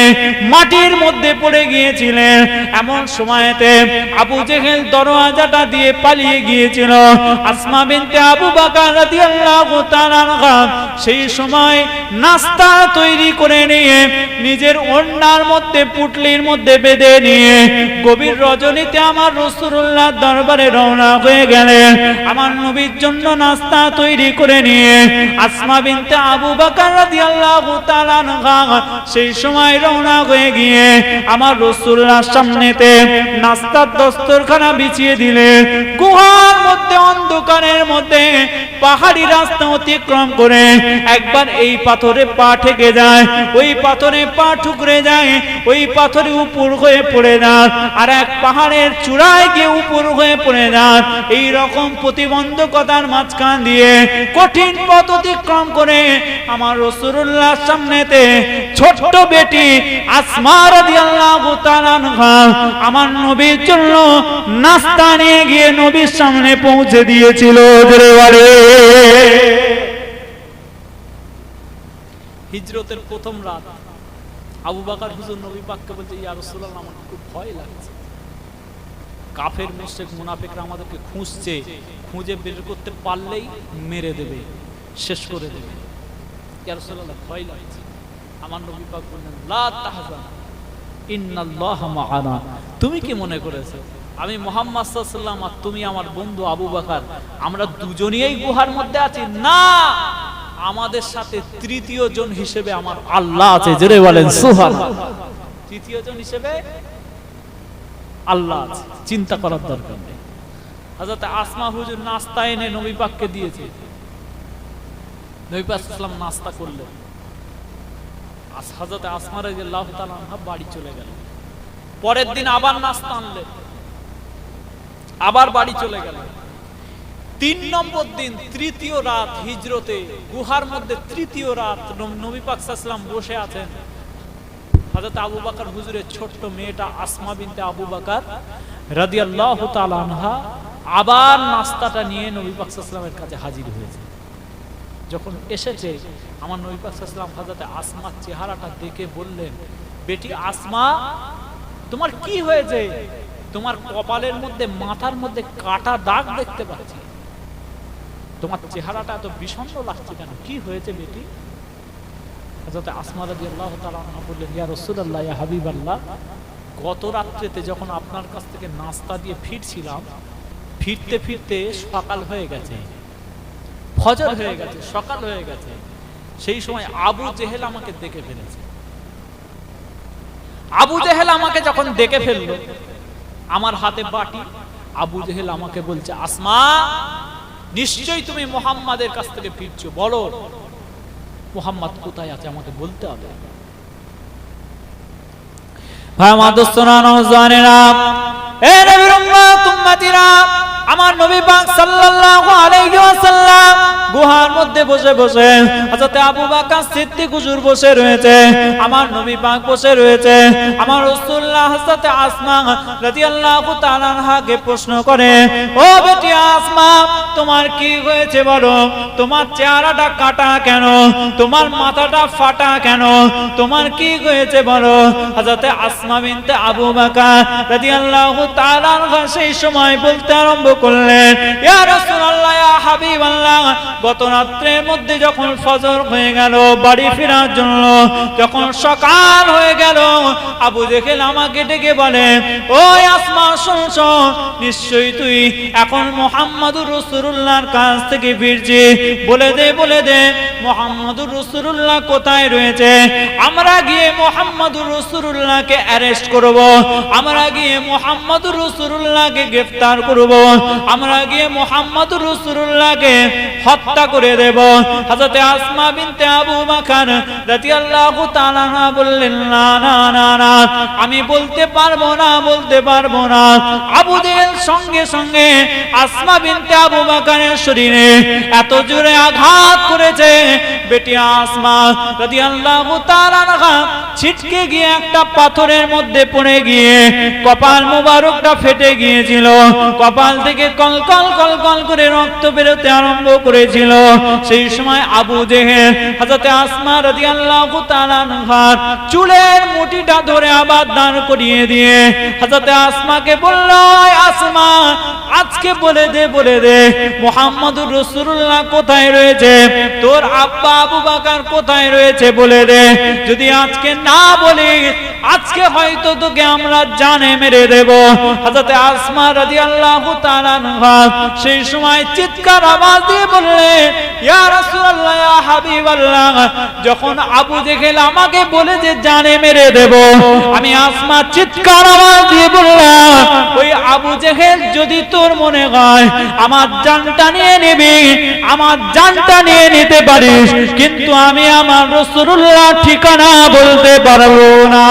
মাটির মধ্যে পড়ে গিয়েছিলেন। এমন সময়তে আবু জেহেল দরওয়াজাটা দিয়ে পালিয়ে গিয়েছিল। আসমা বিনতে আবু বকর রাদিয়াল্লাহু তাআলা আনহা সেই সময় নাস্তা তৈরি করে নিয়ে নিজের ওড়নার মধ্যে, পুটলির মধ্যে বেঁধে নিয়ে গভীর রজনীতে আমার রাসূলুল্লাহ দরবারে রওনা হয়ে গেলেন। আমার নবীর জন্য নাস্তা তৈরি করে নিয়ে আসমা বিনতে আবু বকর রাদিয়াল্লাহু তাআলা আনহা সেই সময় রওনা হয়ে গিয়ে আমার রাসূলুল্লাহর সামনেতে নাস্তার দস্তরখানা বিছিয়ে দিলেন। গুহার মধ্যে, অন্ধকারের মধ্যে পাহাড়ি রাস্তা অতিক্রম করে একবার এই পাথরে পা ঠেকে যায়, ওই পাথরে পা ঠুকরে যায়, ওই পাথরে উপর হয়ে পড়ে যায়, আর এক পাহাড়ের চূড়ায় গিয়ে উপর হয়ে পড়ে যায়। এই রকম প্রতিবন্ধকতার মাঝখান দিয়ে কঠিন পথ অতিক্রম করে আমার রাসূলুল্লাহর সামনেতে ছোট্ট বেটি আসমা রাদিয়াল্লাহু তাআলা আনহা আমার নবীর জন্য নাস্তা নিয়ে গিয়ে নবীর সামনে পৌঁছে দিয়েছিল। হিজরতের প্রথম রাত আবু বকর হুজুর নবী পাককে বলছে, ইয়া রাসূলুল্লাহ, আমার খুব ভয় লাগছে, কাফের মুশরিক মুনাফিকরা আমাদেরকে খুঁজছে, খুঁজে বের করতে পারলেই মেরে দেবে, শেষ করে দেবে। ইয়া রাসূলুল্লাহ, ভয় লাগছে। আমার নবী পাক বললেন, লা তাহজান ইন্নাল্লাহা মা'ানা। তুমি কি মনে করেছো আমি মুহাম্মদ সাল্লাল্লাহু আলাইহি ওয়াসাল্লাম আর তুমি আমার বন্ধু আবু বকর আমরা দুজনেই এই গুহার মধ্যে আছি? না, আমাদের সাথে তৃতীয় জন হিসেবে আমার আল্লাহ আছে। জোরে বলেন সুবহানাল্লাহ। তৃতীয় জন হিসেবে আল্লাহ আছে, চিন্তা করার দরকার নেই। হযরত আসমা হুজুর নাস্তা এনে নবী পাককে দিয়েছে। নবী পাক সাল্লাল্লাহু আলাইহি ওয়াসাল্লাম নাস্তা করলেন, হযরত আসমা রাদিয়াল্লাহু তাআলা আনহা বাড়ি চলে গেলেন। পরের দিন আবার নাস্তা আনলেন, আবার বাড়ি চলে গেলেন। 3 নম্বর দিন, তৃতীয় রাত হিজরতে, গুহার মধ্যে তৃতীয় রাত, নবী পাক সাল্লাল্লাহু আলাইহি ওয়াসাল্লাম বসে আছেন। হযরত আবু বকর হুজুরের ছোট্ট মেয়েটা আসমা বিনতে আবু বকর রাদিয়াল্লাহু তাআলা আনহা আবার নাস্তাটা নিয়ে নবী পাক সাল্লাল্লাহু আলাইহি ওয়াসাল্লামের কাছে হাজির হয়েছে। যখন এসেছে, আমার নবী পাক সাল্লাল্লাহু আলাইহি ওয়াসাল্লাম হযরত আসমার চেহারাটা দেখে বললেন, বেটি আসমা, তোমার কি হয়েছে? তোমার কপালের মধ্যে, মাথার মধ্যে কাটা দাগ দেখতে পাচ্ছি, তোমার চেহারাটা এত বিষণ্ণ লাগছে কেন? কি হয়েছে বেটি? হযরত আসমা রাদিয়াল্লাহু তাআলা আনহা বললেন, ইয়া রাসূলুল্লাহ, ইয়া হাবিবাল্লাহ, গত রাত্রিতে যখন আপনার কাছ থেকে নাস্তা দিয়ে ফিরছিলাম, ফিরতে ফিরতে সকাল হয়ে গেছে, ফজর হয়ে গেছে, সকাল হয়ে গেছে। সেই সময় আবু জেহেল আমাকে দেখে ফেলেছে। আবু জেহেল আমাকে যখন দেখে ফেললো, আমার হাতে বাটি, আবু জেহেল আমাকে বলছে, আসমা, নিশ্চয়ই তুমি মুহাম্মাদের কাছ থেকে ফিরছো, বলো মুহাম্মদ কোথায় আছে, আমাকে বলতে হবে। ভাই আমার দোস্তরা, নওজওয়ানেরা, এ নবীর উম্মত উম্মতিরা, আমার নবী পাক সাল্লাল্লাহু আলাইহি ওয়াসাল্লাম গুহার মধ্যে বসে বসে, হযরত আবু বকর সিদ্দিক হুজুর বসে রয়েছে, আমার নবী পাক বসে রয়েছে। আমার রাসূলুল্লাহ হযরত আসমা রাদিয়াল্লাহু তাআলা আনহাকে প্রশ্ন করে, ও বেটি আসমা, তোমার কি হয়েছে বলো? তোমার চেহারাটা কাটা কেন? তোমার মাথাটা ফাটা কেন? তোমার কি হয়েছে বলো? হযরত আসমা বিনতে আবু বকর রাদিয়াল্লাহু তাআলা আনহা সেই সময় বলতে আরম্ভ করলেন, ইয়া রাসূলুল্লাহ, ইয়া হাবিবাল্লাহ, গত রাত্রের মধ্যে যখন ফজর হয়ে গেল, বাড়ি ফেরার জন্য যখন সকাল হয়ে গেল, আবু জেহেল আমাকে ডেকে বলে, ও আসমা, শুনছো, নিশ্চয়ই তুই এখন মুহাম্মদুর রাসূলুল্লাহর কাছ থেকে ফিরছি, বলে দে, বলে দে, মুহাম্মদুর রাসূলুল্লাহ কোথায় রয়েছে? আমরা গিয়ে মুহাম্মদুর রাসূলুল্লাহকে অ্যারেস্ট করব, আমরা গিয়ে মুহাম্মদুর রাসূলুল্লাহকে গ্রেফতার করব, আমরা গিয়ে মুহাম্মদুর রাসূলুল্লাহকে হত্যা করে দেব। হযরত আসমা বিনতে আবু বকর রাদিয়াল্লাহু তাআলা আনহা বললেন, না না না না, আমি বলতে পারবো না, বলতে পারবো না। আবু জেহেল সঙ্গে সঙ্গে আসমা বিনতে আবু বকরের শরীরে এত জোরে আঘাত করেছে, বেটি আসমা রাদিয়াল্লাহু তাআলা আনহা ছিটকে গিয়ে একটা পাথরের মধ্যে পড়ে গিয়ে কপাল মোবারকটা ফেটে গিয়েছিল, কপাল থেকে কলকল কলকল করে রক্ত বেরোতে আরম্ভ করেছিল। সেই সময় আবু জেহেল হযরত আসমা রাদিয়াল্লাহু তাআলা আনহার চুলের মুঠিটা ধরে আবার দাঁড় করিয়ে দিয়ে হযরত আসমাকে বলল, আসমা, আজকে বলে দে, বলে দে, মুহাম্মদুর রাসূলুল্লাহ কোথায় রয়েছে? তোর আব্বা আবু বকর কোথায় রয়েছে? বলে দে। যদি আজকে না বলিস, আজকে হয়তো তোকে আমরা জানে মেরে দেব। হযরত আসমা রাদিয়াল্লাহু তাআলা আনহা সেই সময় চিৎকার আওয়াজ দিয়ে বললেন, ইয়া রাসূলুল্লাহ, ইয়া হাবিবাল্লাহ, যখন আবু জেহেল আমাকে বলে যে জানে মেরে দেব, আমি আসমা চিৎকার আওয়াজ দিয়ে বললাম, ওই আবু জেহেল যদি তোর মনে হয় আমার জানটা নিয়ে নিবি, আমার জানটা নিয়ে নিতে পারিস, কিন্তু আমি আমার রাসূলুল্লাহ ঠিকানা বলতে পারবো না।